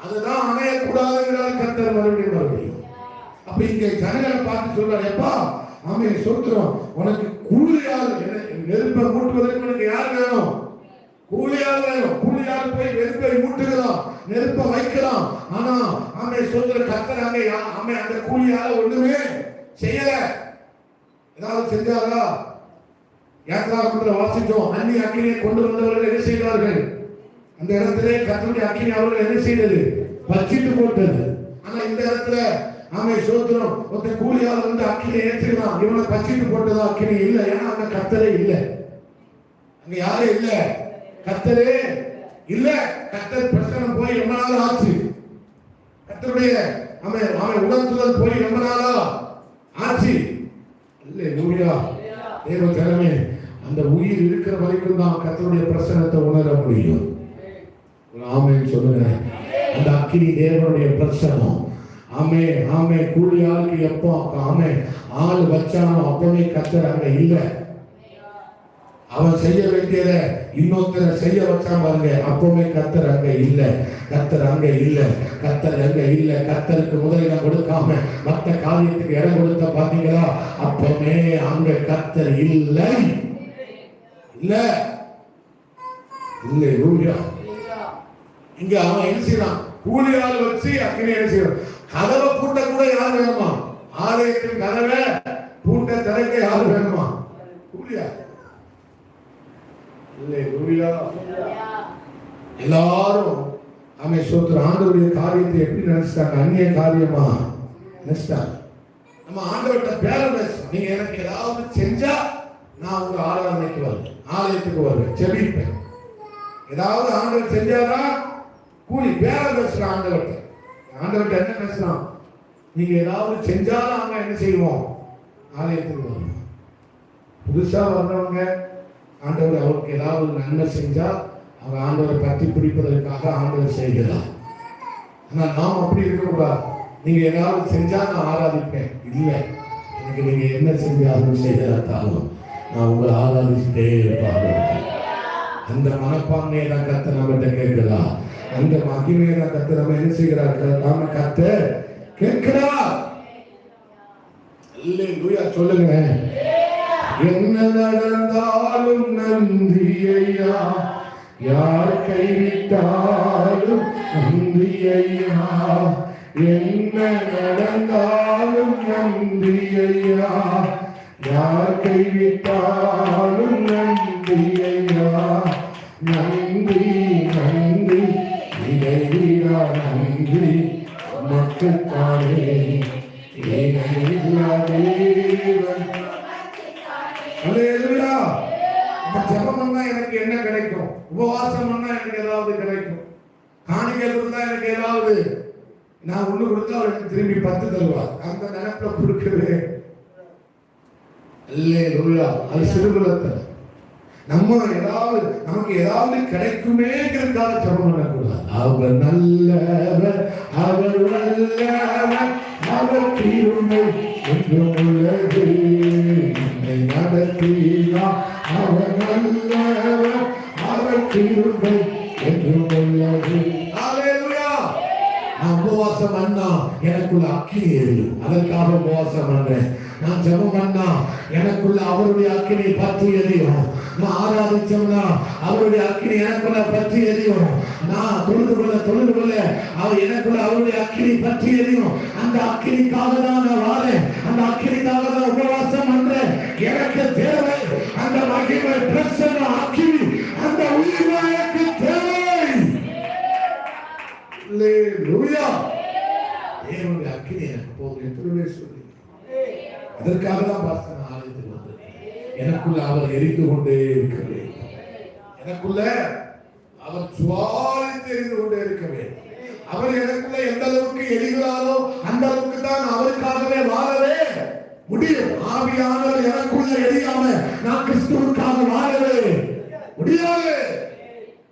அதுதான் அணையக்கூடாதுங்கிறார் கர்த்தர் மறுபடியும். அப்ப இங்க ஜனங்களை பார்த்து சொல்றாரு, எப்பா ஆமே சொல்றோம், உனக்கு கூலியால் நெருப்பை மூட்டுவதற்கு உனக்கு யார் வேணும்? கூலியால் வேணும். கூலியால் போய் நெருப்பை மூட்டுகிறோம், நெருப்பை வைக்கிறோம். ஆனா ஆமே சொல்ற கர்த்தர் ஆமே அந்த கூலியால ஒண்ணுமே செய்யல. ஏதாவது செஞ்சாரா? யாத்ராகமத்துல வாசிச்சோம். அந்நிய அக்கினியை கொண்டு வந்தவர்கள் என்ன செய்தார்கள்? அந்த இடத்திலே கர்த்தருடைய அக்கினி அவர்கள் என்ன செய்தது? பச்சிட்டு போட்டது. ஆனா இந்த இடத்துல ஆமே சோத்திரம், ஒருத்தன் கூலியால் வந்து அக்கினியை ஏற்றுகிறான். இவனை பச்சிட்டு போட்டதா? அக்கினி இல்ல. ஏன்னா அங்க கர்த்தரே இல்ல. அங்க யாரே இல்ல, கர்த்தரே இல்ல. கர்த்தர் பிரசனம் போய் ரொம்ப நாள் ஆச்சு. கர்த்தருடைய அவன் உணர்த்துதல் போய் ரொம்ப நாளா ஆச்சு. அல்லேலூயா. தேவ ஜனமே, அந்த உயிர் இருக்கிற வரைக்கும் தான் கர்த்தருடைய பிரசனத்தை உணர முடியும். ஆமென் சொல்லுங்க. அந்த அக்கினி தேவனுடைய பிரசனம். ஆமே ஆமே. கூலி ஆளுக்கு எப்போ ஆமே ஆள் வச்சானோ அப்பவே கர்த்தர் அங்க இல்ல. அவன் செய்ய வேண்டியதை இன்னொருத்தரை செய்ய வச்சான் பாருங்க, அப்பவே கர்த்தர் அங்க இல்ல. கர்த்தர் அங்க இல்ல. கர்த்தர் அங்க இல்ல. கர்த்தருக்கு முதலிடம் கொடுக்காம மற்ற காரியத்துக்கு இடம் கொடுத்த பாத்தீங்களா? அப்பவே அங்க கர்த்தர் இல்லை. இல்ல. அல்லேலூயா. இங்க அவன் என்ன செய்யறான்? கூலியால் வச்சு அக்கினி என்ன செய்யறான்? கதவை பூட்ட கூட யார் வேணுமா? ஆலயத்தின் கதவை பூட்ட திறக்க யார் வேணுமா? கூலியா. அல்லேலூயா. எல்லாரும் அவன் சோத்திர ஆண்டவருடைய காரியத்தை எப்படி நினைச்சிட்டாங்க? அந்நிய காரியமா நினைச்சிட்டாங்க. நம்ம ஆண்டவர்கிட்ட பேரம் பேசுறோம். நீங்க எனக்கு ஏதாவது செஞ்சா நான் உங்க ஆராதனைக்கு வருவேன், ஆலயத்துக்கு வருவேன், செபிப்பேன். ஏதாவது ஆண்டவர் செஞ்சாதான் கூலி. பேரம் பேசுற ஆண்டவர்கிட்ட. ஆண்டவர்கிட்ட என்ன பேசுறான்? நீங்க ஏதாவது செஞ்சாலும் நாங்க என்ன செய்வோம்? ஆலயத்துக்கு வருவோம். புதுசா வர்றவங்க ஆண்டவர் அவருக்கு ஏதாவது நன்மை செஞ்சா அவங்க ஆண்டவரை பற்றி பிடிப்பதற்காக ஆண்டவர் செய்கிறார். ஆனா நாம் அப்படி இருக்கக்கூடாது. நீங்க ஏதாவது செஞ்சா நான் ஆராதிப்பேன். இல்லை, எனக்கு நீங்க என்ன செஞ்சாலும் செய்தாலும் நான் உங்களை ஆராதிச்சுட்டே இருப்பாங்க. அந்த மனப்பான்மையை தான் கத்த நம்மகிட்ட கேட்கிறா. அந்த மகிமையை தான் கத்த நம்ம என்ன செய்கிறார்? நாம கத்த கேட்கிறா. அல்லேலூயா சொல்லுங்க. என்ன நடந்தாலும் நன்றி ஐயா, யார் கைவிட்டாலும் நன்றி ஐயா, என்ன நடந்தாலும் நன்றி ஐயா, யார் கைவிட்டாலும் நன்றி ஐயா, நன்றி நன்றி இறைவா நன்றி மக்களுக்கானே தேவன். அல்லேலூயா. ஜெபம் பண்ணா எனக்கு என்ன கிடைக்கும்? உபவாசம் பண்ணா எனக்கு ஏதாவது கிடைக்கும்? காணிக்கை கொடுத்தா எனக்கு ஏதாவது, நான் ஒண்ணு கொடுத்தா அவருக்கு திரும்பி 10 தருவார். அந்த நினைப்புல கொடுக்குது. அல்லேலூயா. அது சிறுகுலத்தில் நம்ம ஏதாவது நமக்கு ஏதாவது கிடைக்குமேங்கிறதுக்காக ஜெபம் பண்ணக்கூடாது. அவர் நல்லவர், அவர் வல்லவர், அவர் தீர்மை என்றும் உள்ளது, என்னை நடத்தினார். அவர் நல்லவர், அவர் தீர்மை என்றும் உள்ளது. அல்லேலூயா. நான் உபவாசம் பண்ணா எனக்குள்ள அக்கினி எரியும். அதற்காக உபவாசம் பண்றேன். நான் ஜெபம் பண்ணா எனக்குள்ள அவருடைய அக்கினி பற்றி எரியும். நான் ஆராதிச்சோம்னா அவருடைய அக்கினி எனக்குள்ள பற்றி எரியும். நான் தொழுது கொள்ள அவர் எனக்குள்ள அவருடைய அக்கினி பற்றி எரியும். அந்த அக்கினிக்காக தான் நான் வாழேன். அந்த அக்கினிக்காக தான் உபவாசம் பண்றேன். எனக்கு தேவை அந்த மகிமை பிரசன்ன அக்கினி, அந்த உயிர் எனக்கு தேவை. அல்லேலூயா. தேவனுடைய அக்கினி எனக்கு போதும் என்று சொல்லி அதற்காக தான் பாஸ்டர் ஆலயத்துக்கு வந்திருக்கேன். எனக்குள்ள அவர் எரிந்து கொண்டே இருக்க வேண்டும். எனக்குள்ள அவர் சுவாலித்து எரிந்து கொண்டே இருக்க வேண்டும். அவர் எனக்குள்ள எந்த அளவுக்கு எரிகிறாரோ அந்த அளவுக்கு தான் அவருக்காகவே வாழவே முடியும். ஆவியானவர் எனக்குள்ள எரியாம நான் கிறிஸ்துவுக்காக வாழவே முடியாது.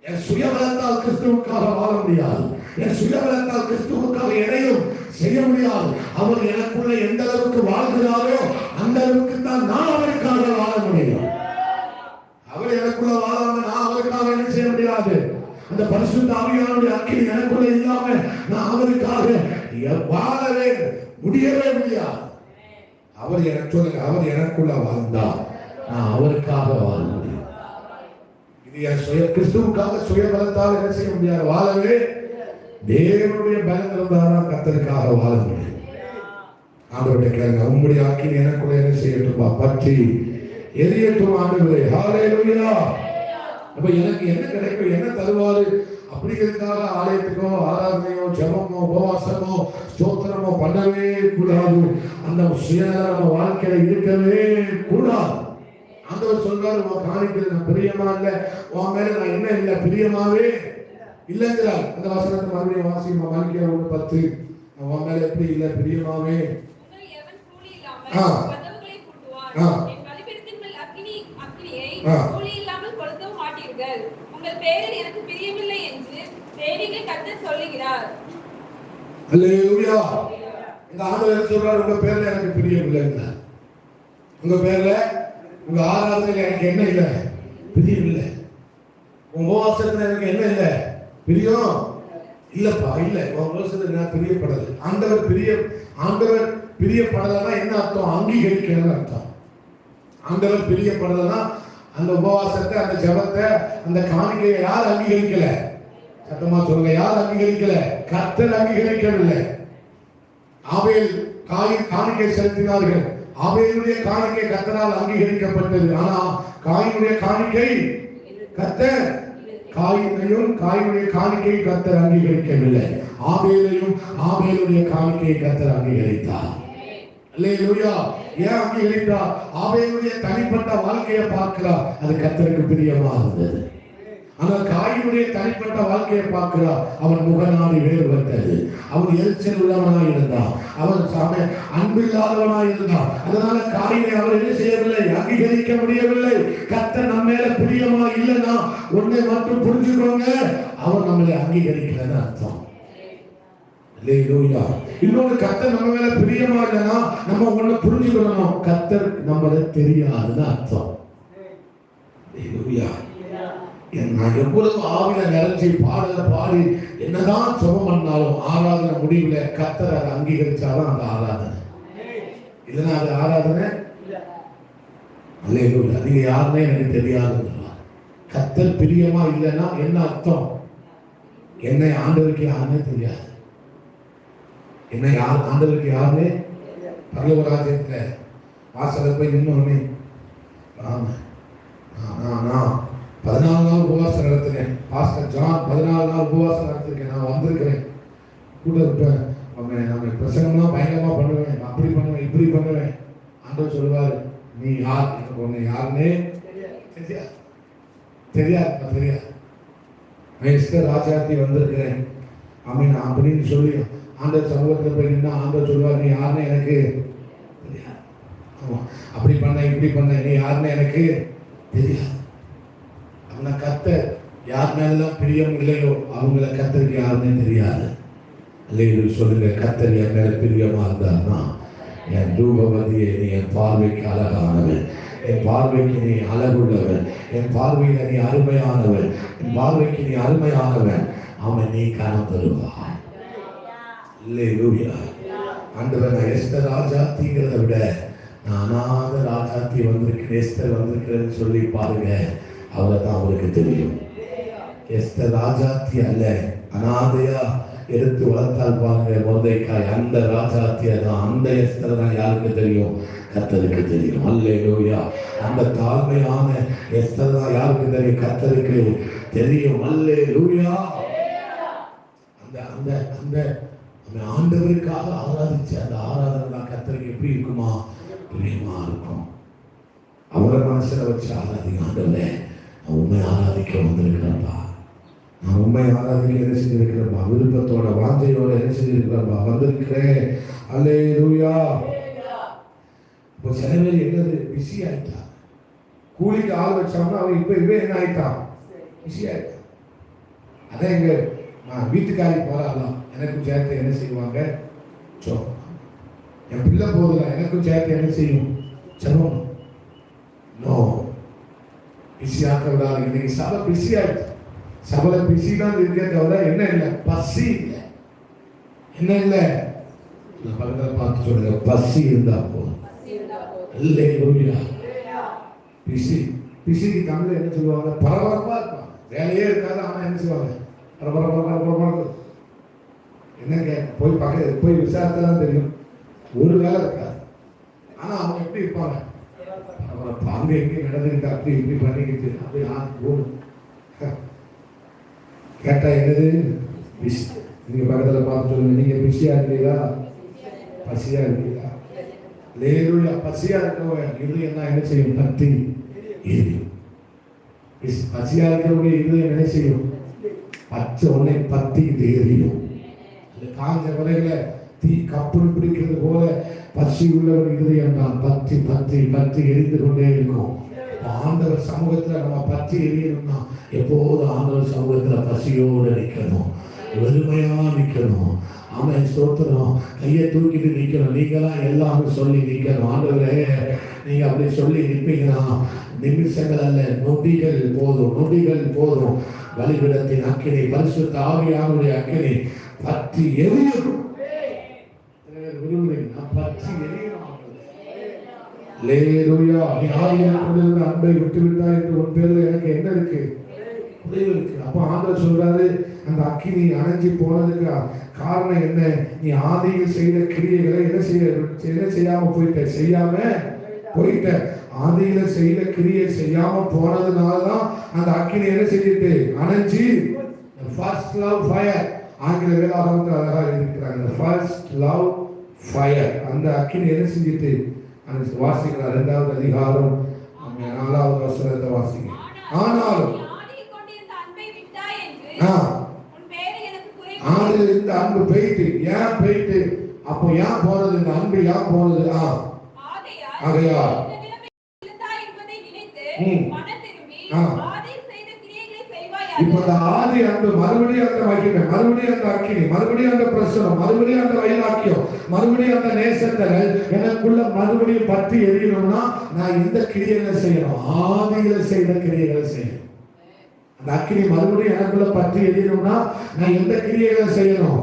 என் சுயபலத்தால் கிறிஸ்துவுக்காக வாழ முடியாது. என் சுயபலத்தால் கிறிஸ்துவுக்காக எதையும் செய்ய முடியாது. அவர் எனக்குள்ள எந்த அளவுக்கு வாழ்கிறாரோ அந்த அளவுக்கு தான் நான் அவருக்காக வாழ முடியும். அவர் எனக்குள்ள வாழாம நான் அவருக்காக என்ன செய்ய முடியாது. அந்த பரிசுத்த ஆவியானவருடைய அக்கினி எனக்குள்ள இல்லாம நான் அவருக்காக வாழவே முடியவே முடியாது. அவர் எனக்கு சொல்லுங்க, அவர் எனக்குள்ள வாழ்ந்தார் நான் அவருக்காக வாழ முடியும். இது என் சுய கிறிஸ்துவுக்காக சுயபலத்தால் என்ன செய்ய முடியாது, வாழவே. தேவனுடைய பலம் இருந்தால்தான் கர்த்தருக்காக வாழ முடியும். ஆண்டவருடைய கேளுங்க, உம்முடைய அக்கினி எனக்குள்ள என்ன செய்யட்டுமா, பற்றி எரியட்டும் ஆண்டவரே. ஹல்லேலூயா. அப்ப எனக்கு என்ன கிடைக்கும், என்ன தருவாரு அப்படிங்கிறதுக்காக ஆலயத்துக்கோ ஆராதனையோ ஜெபமோ உபவாசமோ ஸ்தோத்திரமோ பண்ணவே கூடாது. அந்த சுயநலம் நம்ம வாழ்க்கையில இருக்கவே கூடாது. ஆண்டவர் சொல்றாரு, உன் காணிக்கையில நான் பிரியமா இல்லை, உன் மேல நான் என்ன இல்லை பிரியமாவே இல்லைங்கிறார். அந்த வசனத்தை மறுபடியும் வாசிமா, மல்கியா 1:10. உன் மேல எப்படி இல்லை பிரியமாவே. உங்கள் பேரில் எனக்கு பிரியமில்லை என்று தேவரீர் கர்த்தர் சொல்லுகிறார். அல்லேலூயா. இந்த ஆண்டவர் சொல்றார், உங்க பேர்ல எனக்கு பிரியமில்லைங்கிறார். உங்க பேர்ல உங்க ஆராதனையில எனக்கு என்ன இல்லை, பிரியம் இல்லை. உங்க உபவாசத்துல எனக்கு என்ன இல்லை, பிரியம் இல்லப்பா, இல்லை. உங்க உபவாசத்துல நான் பிரியப்படலை. ஆண்டவர் பிரியப்படலைன்னா என்ன அர்த்தம், அங்கீகரிக்கணும்னு அர்த்தம். ஆண்டவர் பிரியப்படலைன்னா அந்த உபவாசத்தை, அந்த ஜெபத்தை, அந்த காணிக்கையை யார் அங்கீகரிக்கல? சத்தமா சொல்லுங்க, யார் அங்கீகரிக்கல? கர்த்தர் அங்கீகரிக்கவில்லை. ஆபேல் காணிக்கை செலுத்தினார்கள். ஆபேலுடைய காணிக்கை கர்த்தரால் அங்கீகரிக்கப்பட்டது. ஆனா காயினுடைய காணிக்கை கர்த்தர், காயினுடைய காணிக்கை கர்த்தர் அங்கீகரிக்கவில்லை. ஆபேலுடைய காணிக்கையை கர்த்தர் அங்கீகரித்தார். அல்லேலூயா. ஏன் அங்கீகரித்தார்? ஆபேலுடைய தனிப்பட்ட வாழ்க்கையை பார்க்கிறார், அது கர்த்தருக்கு பிரியமா இருந்தது. ஆனால் காயினுடைய தனிப்பட்ட வாழ்க்கையை பார்க்கிறார், அவன் முகநாடி வேறுபட்டது. அவன் எரிச்சல் உள்ளவனாய் இருந்தான், அவன் அன்பில்லாதவனாய் இருந்தான். அதனால காயினை அவர் என்ன செய்யவில்லை? அங்கீகரிக்க முடியவில்லை. கர்த்தர் நம்ம மேல பிரியமா இல்லைன்னா ஒன்றை மட்டும் புரிஞ்சுக்கோங்க, அவர் நம்மளை அங்கீகரிக்கிறது அர்த்தம். அல்லேலூயா. இன்னொரு, கர்த்தர் நம்ம மேல பிரியமா இல்லைன்னா நம்ம ஒண்ணு புரிஞ்சுக்கணும், கர்த்தர் நம்மள தெரியாதுன்னு அர்த்தம். அல்லேலூயா. நான் எவ்வளவு ஆவில நிறைஞ்சி பாடல பாடி என்னதான் ஜெபம் பண்ணாலும் ஆராதனை முடிவுல கர்த்தர் அதை அங்கீகரிச்சாலும் அந்த ஆராதனை இல்லைன்னா அது ஆராதனை அல்லேலூயா. நீங்க யாருமே எனக்கு தெரியாது. கர்த்தர் பிரியமா இல்லைன்னா என்ன அர்த்தம்? என்னை ஆண்டவருக்கு யாருமே தெரியாது. என்னை ஆண்டவருக்கு யாருமே பரலோக ராஜ்யத்துல வாசல்ல போய் நின்னோடனே ஆமா 14 நாள் உபவாசம் நடத்துறேன். பாஸ்டர் ஜான் 14 நாள் உபவாசம் நடத்திருக்கேன். நான் வந்திருக்கிறேன், கூட இருப்பேன். நம்ம பிரசங்கம்லாம் பயங்கரமா பண்ணுவேன், அப்படி பண்ணுவேன், இப்படி பண்ணுவேன். ஆண்டவர் சொல்லுவாரு, நீ யார்? எனக்கு ஒண்ணு யாருன்னே தெரியாது. எஸ்தர் ராஜாத்தி வந்திருக்கிறேன் அப்படின்னு சொல்லி ஆண்டவர் சமூகத்தில் போய் நின்னா ஆண்டவர் சொல்லுவார், நீ யாருன்னு எனக்கு தெரியாது. ஆமா, அப்படி பண்ண இப்படி பண்ண, நீ யாருன்னு எனக்கு தெரியாது. கர்த்தர் யார் மேலாம் பிரியம் இல்லையோ அவங்கள கர்த்தருக்கு யாருமே தெரியாது. அல்லேலூயா சொல்லுங்க, கர்த்தர் என் மேல பிரியமா இருந்தார்னா, என் தூபவதியே நீ என் பார்வைக்கு அழகானவன், என் பார்வைக்கு நீ அழகுள்ளவன், என் பார்வையில நீ அருமையானவன், என் பார்வைக்கு நீ அருமையானவன், அவன் நீ காணப்படுவாய். அல்லேலூயா. ஆண்டவர், நான் எஸ்தர் ராஜாத்திங்கிறத விட நான் அநாத ராஜாத்தி வந்திருக்கிறேன், எஸ்தர் வந்திருக்கிறேன்னு சொல்லி பாருங்க, அவரை தான் அவருக்கு தெரியும். எஸ்தர் ராஜாத்தி அல்ல, அநாதையா எடுத்து வளர்த்தால் பாருங்க மொர்தெக்காய், அந்த ராஜாத்தியா தான், அந்த எஸ்தர் தான் யாருக்கு தெரியும்? கர்த்தருக்கு தெரியும். அல்லேலூயா. அந்த தாழ்மையான எஸ்தர் தான் யாருக்கு தெரியும்? கர்த்தருக்கு தெரியும். அல்லேலூயா. அந்த அந்த அந்த ஆண்டவருக்காக ஆராதிச்சு அந்த ஆராதனை கர்த்தருக்கு எப்படி இருக்குமா? பிரியமா இருக்கும். அவரை மனசுல வச்சு ஆராதிக்க. ஆண்டவரே, நான் உண்மை ஆராதிக்க வந்திருக்கிறேன்ப்பா, நான் உண்மை ஆராதிக்க என்ன செஞ்சிருக்கிறேன்ப்பா, விருப்பத்தோட வாஞ்சையோட என்ன செஞ்சிருக்கிறேன்ப்பா, வந்திருக்கிறேன். அல்லேலூயா. இப்போ சில பேர் என்னது பிஸி ஆயிட்டா, கூலிக்கு ஆள் வச்சோம்னா அவன் இப்ப என்ன ஆயிட்டான்? பிஸி ஆயிட்டான். அதான் எங்க வீட்டுக்காரி போறாளாம், எனக்கும் சேர்த்து என்ன செய்வாங்க? என் பிள்ளை போதுல எனக்கும் சேர்த்து என்ன செய்யும்? செல்வம். நோ, பிஸியாக்க விடாது. இன்னைக்கு சபை பிஸி ஆயிடுச்சு. சபையில பிஸி தான் இருக்கே தவிர என்ன இல்லை? பசி இல்லை. என்ன இல்லை? பக்கத்தில் பார்த்து சொல்லுங்க, பசி இருந்தா போதும். அல்லேலூயா. பிஸிக்கு தமிழ்ல என்ன சொல்லுவாங்க? பரபரப்பா இருப்பான், வேலையே இருக்காது. ஆனா என்ன செய்வாங்க? பரபரப்பா. என்னங்க போய் பக்கத்து போய் விசாரித்தா தான் தெரியும், ஒரு வேலை இருக்காது. ஆனா அவங்க எப்படி இருப்பாங்க? அங்கே எங்கேயும் நடந்துக்கிட்டு அப்படி இப்படி பண்ணிக்கிட்டு அப்படி ஓடும். கேட்டா என்னது? பிஸி. நீங்க பக்கத்துல பார்த்து சொல்லுங்க, நீங்க பிஸியா இருக்கீங்களா? பசியா இருக்கீங்களா? அல்லேலூயா. பசியா இருக்கவங்க இருதயம் என்ன செய்யும்? பத்தி எரியும். பசியா இருக்கிறவங்க இருதயம் என்ன செய்யும்? பச்சை உடனே பத்திக்கிட்டு எரியும். காஞ்ச வரையில தீ கப்புன்னு பிடிக்கிறது போல பசி உள்ளவர் இருதயம் தான் பத்தி பத்தி பத்தி எரிந்து கொண்டே இருக்கும். ஆண்டவர் சமூகத்துல நம்ம பத்தி எரியணும்னா எப்போதும் ஆண்டவர் சமூகத்துல பசியோடு நிற்கணும், வெறுமையா நிற்கணும். ஆமென், ஸ்தோத்திரம். கையை தூக்கிட்டு நிற்கணும். நீங்களாம் எல்லாமே சொல்லி நிற்கணும். ஆண்டவரே, நீங்க அப்படி சொல்லி நிற்பீங்கன்னா நிமிஷங்கள் அல்ல, நொடிகள் போதும், நொடிகள் போதும். பலிபீடத்தின் அக்கினி, பரிசுத்த ஆவியானவருடைய அக்கினி பற்றி எரியும். பற்றி எரியணும். அல்லேலூயா. நீ ஆதியிலே கொண்டிருந்த அன்பை விட்டுவிட்டாய் என்று உன் பேர்ல எனக்கு என்ன இருக்கு? குறைவு இருக்கு. அப்ப ஆண்டவர் சொல்றாரு, அந்த அக்கினி அணைஞ்சி போனதுக்கு காரணம் என்ன? நீ ஆதியில் செய்த கிரியைகளை என்ன செய்யாம போயிட்ட. ஆதியில செய்த கிரியை செய்யாம போனதுனாலதான் அந்த அக்கினி என்ன செஞ்சிட்டு அணைஞ்சி. ஃபர்ஸ்ட் லவ் ஃபயர், ஆங்கில வேதாகமத்தில் அழகா இருக்கிறாங்க. ஃபர்ஸ்ட் லவ் ஃபயர், அந்த அக்கினி என்ன செஞ்சிட்டு வாசிக்கலாம். 2வது அதிகாரம் 4வது வசனத்தை வாசிங்க. ஆனாலும் ஆதியில் இருந்த அன்பு போயிட்டு. ஏன் போயிட்டு? அப்போ ஏன் போறது? இந்த அன்பு ஏன் போனது? ஆகையால் இப்ப அந்த ஆதி அன்பு மறுபடியும் அந்த மகிமை, மறுபடியும் அந்த அக்கினி, மறுபடியும் அந்த பிரசனம், மறுபடியும் அந்த வைராக்கியம், மறுபடியும் அந்த நேசத்தல் எனக்குள்ள மறுபடியும் பற்றி எரியணும்னா நான் இந்த கிரியைகளை செய்யணும். ஆதியில செய்த கிரியைகளை செய்யணும். அந்த அக்கினி மறுபடியும் எனக்குள்ள பற்றி எரியணும்னா நான் எந்த கிரியைகளை செய்யணும்?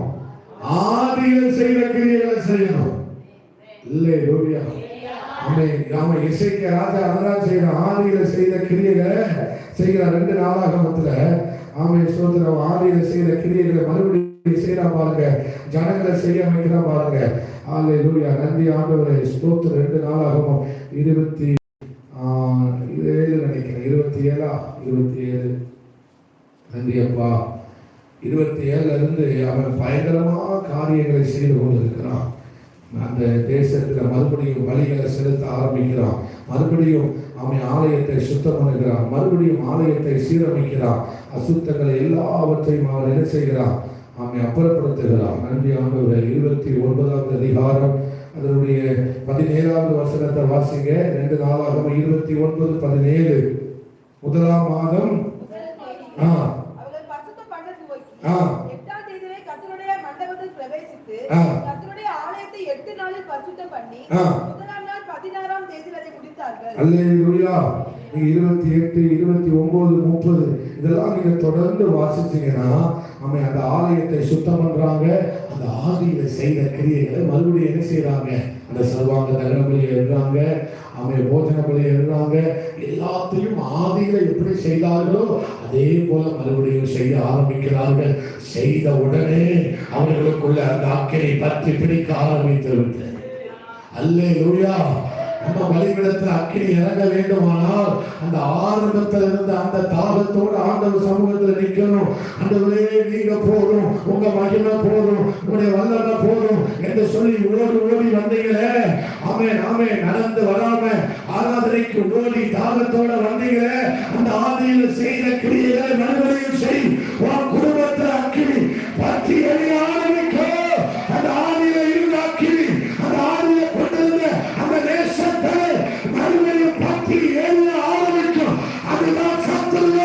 ஆதியில செய்த கிரியைகளை செய்யணும். அல்லேலூயா. ஆமென். எசேக்கியா ராஜா அதான் செய்யறான். ஆதியில செய்த கிரியைகளை செய்கிறார். 2 நாளாகமத்துல ஆமென் ஸ்தோத்திரம். ஆதியில செய்த கிரியைகளை மறுபடியும் செய்யறான் பாருங்க. ஜனங்களை செய்ய வைக்கிறான் பாருங்க. அல்லேலூயா. நன்றி ஆண்டவரே ஸ்தோத்திரம். 2 நாளாகமம் 27 நினைக்கிறேன். 27 நன்றி அப்பா. 27 இருந்து அவன் பயங்கரமான காரியங்களை செய்து கொண்டிருக்கிறான். அந்த தேசத்துல மறுபடியும் பலிகளை செலுத்த ஆரம்பிக்கிறான். மறுபடியும் அவன் ஆலயத்தை சுத்தம் பண்ணுகிறான். மறுபடியும் ஆலயத்தை சீரமைக்கிறான். அசுத்தங்களை எல்லாவற்றையும் அவன் என்ன செய்கிறான்? அவனை அப்புறப்படுத்துகிறான். நன்றி ஆண்டவரே. 29வது அதிகாரம் அதனுடைய 17வது வசனத்தை வாசிங்க. 2 நாளாகமம் 29:17. 1ஆம் மாதம் அல்லேலூயா. நீங்க 28, 29, 30 இதெல்லாம் நீங்க தொடர்ந்து வாசிச்சீங்கன்னா அவன் அந்த ஆலயத்தை சுத்தம் பண்றாங்க. அந்த ஆதியில செய்த கிரியைகளை மறுபடியும் என்ன செய்யறாங்க? அந்த சர்வாங்க தகன பலியை எழுதுறாங்க, அவன் போஜன பலியை எழுதுறாங்க. எல்லாத்தையும் ஆதியில எப்படி செய்தார்களோ அதே போல மறுபடியும் செய்ய ஆரம்பிக்கிறார்கள். செய்த உடனே அவர்களுக்குள்ள அந்த அக்கினி பற்றி பிடிக்க ஆரம்பித்து விட்டது. அல்லேலூயா. நம்ம பலிபீடத்தில் அக்கினி இறங்க வேண்டுமானால் அந்த ஆரம்பத்தில் இருந்த அந்த தாகத்தோடு ஆண்டவர் சமூகத்தில் நிற்கணும். ஆண்டவரே நீங்க போதும், உங்க மகிமை போதும், உங்களுடைய வல்லமை போதும் என்று சொல்லி ஓடி வந்தீங்களே. ஆமென் ஆமென். நடந்து வராம ஆராதனைக்கு ஓடி தாகத்தோட வந்தீங்களே. அந்த ஆதியில் செய்த கிரியைகளை மறுபடியும் செய். உன் குடும்பத்தில் அக்கினி பற்றி எரிய ஆரம்பிக்கும். அந்த ஆதியில இருந்த அக்கினி, அந்த ஆதியில கொண்டிருந்த அந்த நேசத்தை மறுபடியும் பற்றி எரிய ஆரம்பிக்கும். அதுதான் சத்துருவ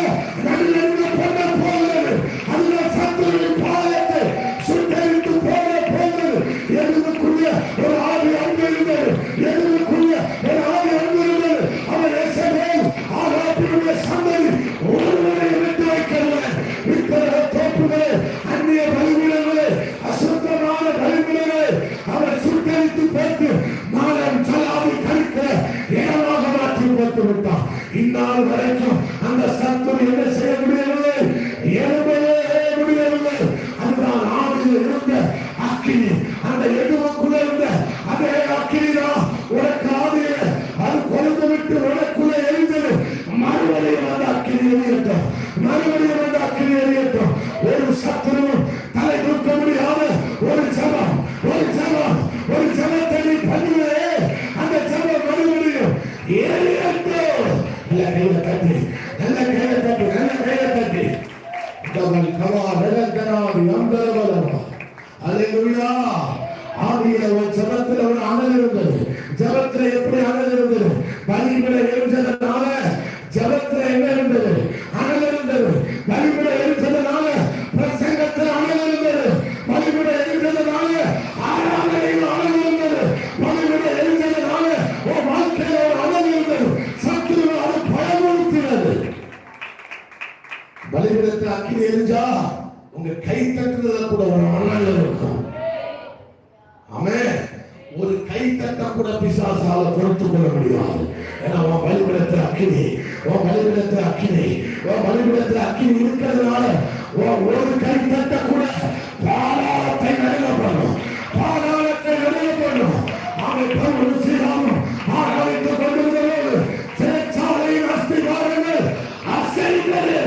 நடுநிலை பண்ண போகிறது. அதுதான் சத்துருவின் பாயத்தை சுட்டரித்து போக போகிறது. எதுக்குள்ள ஒரு ஆதி அன்பு இருந்தது. எதுக்குள்ள ஒரு ஆதி அன்பு இருந்தது. அவர் எசபேல் ஆகாபினுடைய சந்ததி ஒருவரை விட்டு வைக்கவில்லை. விக்கிரக தோப்புகளே, அந்நிய பலிபீடங்களே, அசுத்தமான பலிபீடங்களே அவர் சுட்டரித்து போட்டு மானம் சலாவி கழிக்க இடமாக மாற்றி போட்டு விட்டார். இந்நாள் வரைக்கும் அந்த சத்துரு என்ன செய்ய முடியவில்லை? எழுபவே முடியவில்லை. அதுதான் ஆதியில் இருந்த அக்கினி. அந்த எதுவுக்குள்ள இருந்த அதே அக்கினி தான் உனக்கு ஆதியில அது கொழுந்து விட்டு உனக்குள்ள எரிந்தது. மறுபடியும் அந்த அக்கினி எரியட்டும், மறுபடியும் அந்த அக்கினி எரியட்டும். ஒரு சத்துருவும் தலை தூக்க முடியாத ஒரு ஜபம், ஒரு ஜபம், ஒரு ஜபத்தை நீ பண்ணுவே. அந்த ஜபம் மறுபடியும் எரியட்டும். நல்ல கையில தட்டி, நல்ல கையில தட்டி, நல்ல கையில தட்டி. அல்லேலூயா. ஆதியில ஒரு ஜபத்துல ஒரு அனல் இருந்தது. ஜபத்துல எப்படி அனல் இருந்தது? பலிபீட எரிஞ்சதுனால ஜபத்துல என்ன இருந்தது? அனல் இருந்தது. பலிபீட எரிஞ்சதுனால பிரசங்கத்துல அனல் இருந்தது. பலிபீட எரிஞ்சதுனால ஆராதனையில் அனல் இருந்தது. பலிபீட எரிஞ்சதுனால ஒரு வாழ்க்கையில ஒரு அனல் இருந்தது. சத்துருவை அது பயமுறுத்தினது. பலிபீடத்தில் அக்கினி எரிஞ்சா உங்க கை தட்டுறதுல கூட ஒரு அனல் இருக்கும். ஆமென். ஒரு கை தட்ட கூட பிசாசால பொறுத்துக் கொள்ள முடியாது. ஏன்னா உன் பலிபீடத்தில் அக்கினி, உன் பலிபீடத்தில் அக்கினி, உன் பலிபீடத்தில் அக்கினி இருக்கிறதுனால ஒரு கை தட்ட கூட பாதாளத்தை நடுங்க பண்ணும், பாதாளத்தை நடுங்க பண்ணும். அவன் பவுல் சீலாவும் ஆராய்ந்து கொண்டிருந்தபோது சிறைச்சாலையின் அஸ்திவாரங்கள் அசைந்தது.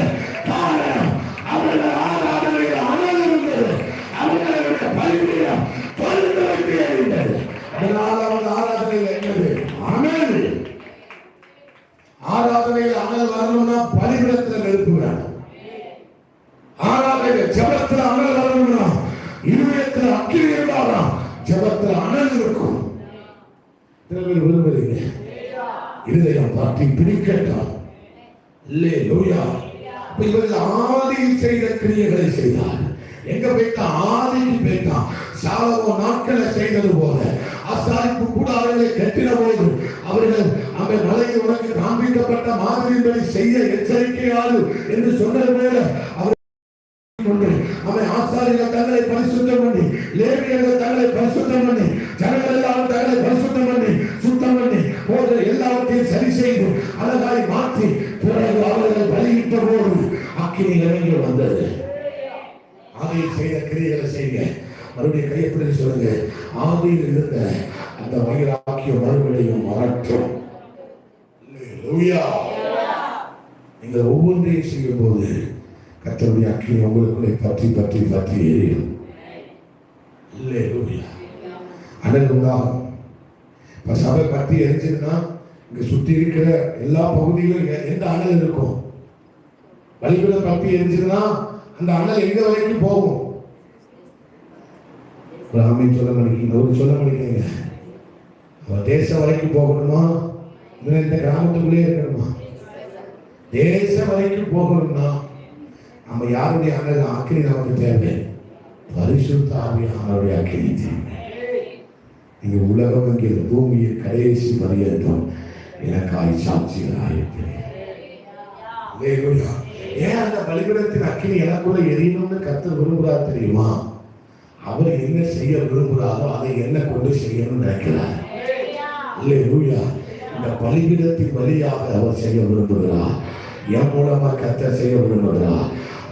காரணம் அவர்கள் ஆராதனையில் அனல் இருந்தது, அவர்களுடைய பலிபீடம் பழுந்து வைத்து எறிந்தது. அதனால் அவன் ஆராதனையில் என்னது அனல். ஆராதனையில் அனல் வரணும்னா பலிபீடத்தில் நெருப்பு வேணும். ஆராதனை ஜெபத்தில் அனல் வரணும்னா இருதயத்தில் அக்கினி இருந்தாலும் ஜெபத்தில் அனல் இருக்கும். விரும்புறீங்க இருதயம் பற்றி பிடிக்கட்டும். அல்லேலூயா. இவர்கள் ஆதியில் செய்த கிரியைகளை செய்தார். எங்க போயிட்டா ஆதிக்கு போயிட்டான். சாலமோன் நாட்களை செய்தது போல ஆசாரிப்பு கூடாரங்களை கட்டின போது அவர்கள் அந்த மலையில் உனக்கு காண்பிக்கப்பட்ட மாதிரியின்படி செய்ய எச்சரிக்கையாது என்று சொன்னது போல அவன் ஆசாரிகள் தங்களை பரிசுத்தம் பண்ணி, லேவியர்கள் தங்களை பரிசுத்தம் பண்ணி, ஜனங்கள் எல்லாரும் தங்களை பரிசுத்தம் பண்ணி சுத்தம் பண்ணி போது எல்லாவற்றையும் சரி செய்து அழகாய் மாற்றி பிறகு அவர்கள் பலியிட்ட போது அக்கினி இறங்கி வந்தது. ஆதியில் செய்த கிரியைகளை செய்ய மறுபடியும் கையெழுத்து சொல்லுங்க. ஆதியில் இருந்த அந்த வைராக்கியம் மறுபடியும் வரட்டும். நீங்கள் ஒவ்வொன்றையும் செய்யும் போது கர்த்தருடைய அக்கினி உங்களுக்குள்ளே பற்றி பற்றி பற்றி எரியும். அனல் உண்டாகும். இப்ப சபை பற்றி எரிஞ்சதுன்னா இங்க சுத்தி இருக்கிற எல்லா பகுதியிலும் எந்த அனல் இருக்கும்? பலிபீடம் பற்றி எரிஞ்சதுன்னா அந்த அனல் எங்க வரைக்கும் போகும்? ஆமீன் சொல்ல மாட்டேங்க, ஒரு சொல்ல மாட்டேங்க. தேசம் வரைக்கும் போகணுமா, இந்த கிராமத்துக்குள்ளே இருக்கணுமா? தேசம் வரைக்கும் போகணும்னா நம்ம யாருடைய அனல் அக்கினி நமக்கு தேவை? பரிசுத்த ஆவியானவருடைய அக்கினி தேவை. நீங்க உலகம் என்கிற பூமியின் கடைசி பரியந்தம் எனக்காய் சாட்சிகளாயிருக்கிறேன். ஏன் அந்த பலிபீடத்தின் அக்கினி எனக்குள்ள எரியணும்னு கர்த்தர் விரும்புகிறார் தெரியுமா? அவர் என்ன செய்ய விரும்புகிறாரோ அதை என்ன கொண்டு செய்யணும்னு நினைக்கிறார். அல்லேலூயா. இந்த பலிபீடத்தின் வழியாக அவர் செய்ய விரும்புகிறார். என் மூலமா கர்த்தர் செய்ய விரும்புகிறார்.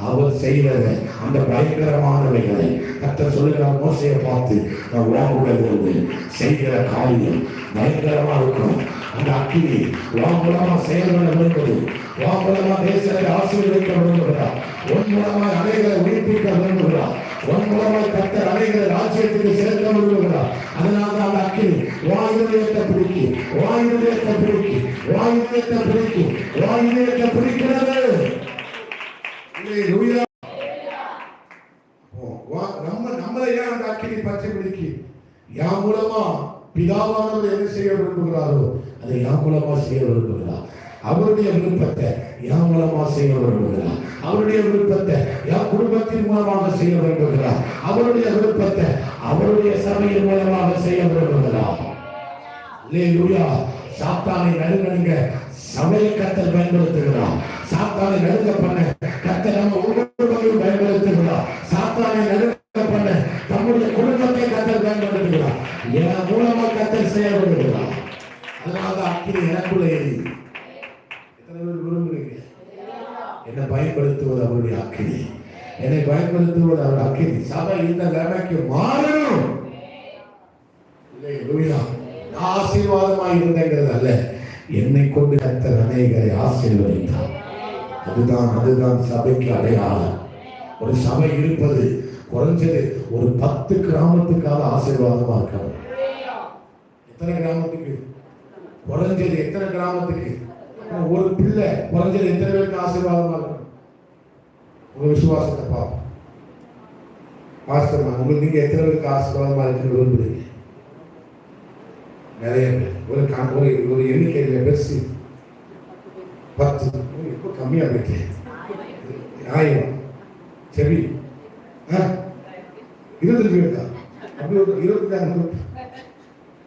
அவர் செய்வத அந்த பயங்கரமானவைகளை கர்த்தர் சொல்லுகிறார். மோசையை பார்த்து நான் உலகிலிருந்து செய்கிற காரியம் பயங்கரமா இருக்கும். அந்த அக்கினி உன் மூலமா செயல்பட விரும்புவது, உன் மூலமா தேசத்தை ஆசீர்வதிக்க விரும்புகிறார், உன் மூலமா அனைவரை உயிர்ப்பிக்க விரும்புகிறார், உன் மூலமாய் கர்த்தர் அனைவரை ராஜ்யத்துக்கு சேர்க்க விரும்புகிறார். அதனால அந்த அக்கினி வாயுதயத்தை பிடிக்கி வாயுதயத்தை பிடிக்கி வாயுதயத்தை பிடிக்கி வாயுதயத்தை பிடிக்கிறது. நம்மளை ஏன் அந்த அக்கினி பற்றி பிடிக்கி யார் மூலமா பிதாவானவர் என்ன செய்ய விரும்புகிறாரோ அதை யார் மூலமா செய்ய விரும்புகிறார். அவருடைய விருப்பத்தை யார் மூலமா செய்ய விரும்புகிறார். அவருடைய விருப்பத்தை யார் குடும்பத்தின் மூலமாக செய்ய விரும்புகிறார். அவருடைய விருப்பத்தை அவருடைய சபையின் மூலமாக செய்ய விரும்புகிறார். அல்லேலூயா. சாத்தானை நடுங்க சபையை கர்த்தர் பயன்படுத்துகிறார். சாத்தானை நடுங்க பண்ண கர்த்தர் நம்ம ஒவ்வொருவரையும் பயன்படுத்துகிறார். சாத்தானை நடுங்க பண்ண தம்முடைய குடும்பத்தை கர்த்தர் பயன்படுத்துகிறார். என் மூலமா கர்த்தர் செயல்படுகிறார். அதனால அக்கினி எனக்குள்ள எரியுது. எத்தனை பேர் விரும்புறீங்க? என்னை பயன்படுத்துவது அவருடைய அக்கினி, என்னை பயன்படுத்துவது அவர் அக்கினி. சபை இந்த நிலைமைக்கு மாறணும். ஆசீர்வாதமாக இருந்தங்கிறது அல்ல, என்னை கொண்டு கர்த்தர் அநேகரை ஆசீர்வதித்தார். அதுதான் சபைக்கு அடையாளம். ஒரு சபை இருப்பது குறைஞ்சது ஒரு 10 கிராமத்துக்காக ஆசீர்வாதமா இருக்கணும். எத்தனை கிராமத்துக்கு? குறைஞ்சது எத்தனை கிராமத்துக்கு? ஒரு பிள்ளை குறைஞ்சது எத்தனை பேருக்கு ஆசீர்வாதமா இருக்கணும்? உங்க விசுவாசத்தை பார்ப்போம். பாஸ்டர் உங்களுக்கு நீங்க எத்தனை பேருக்கு ஆசீர்வாதமா இருக்குன்னு விரும்புறீங்க? நிறைய பேர். ஒரு எண்ணிக்கையில பெருசு 10. இப்போ கம்மியா போயிட்டு 1000 சரி 25 பேருக்கா? அப்படி ஒரு 25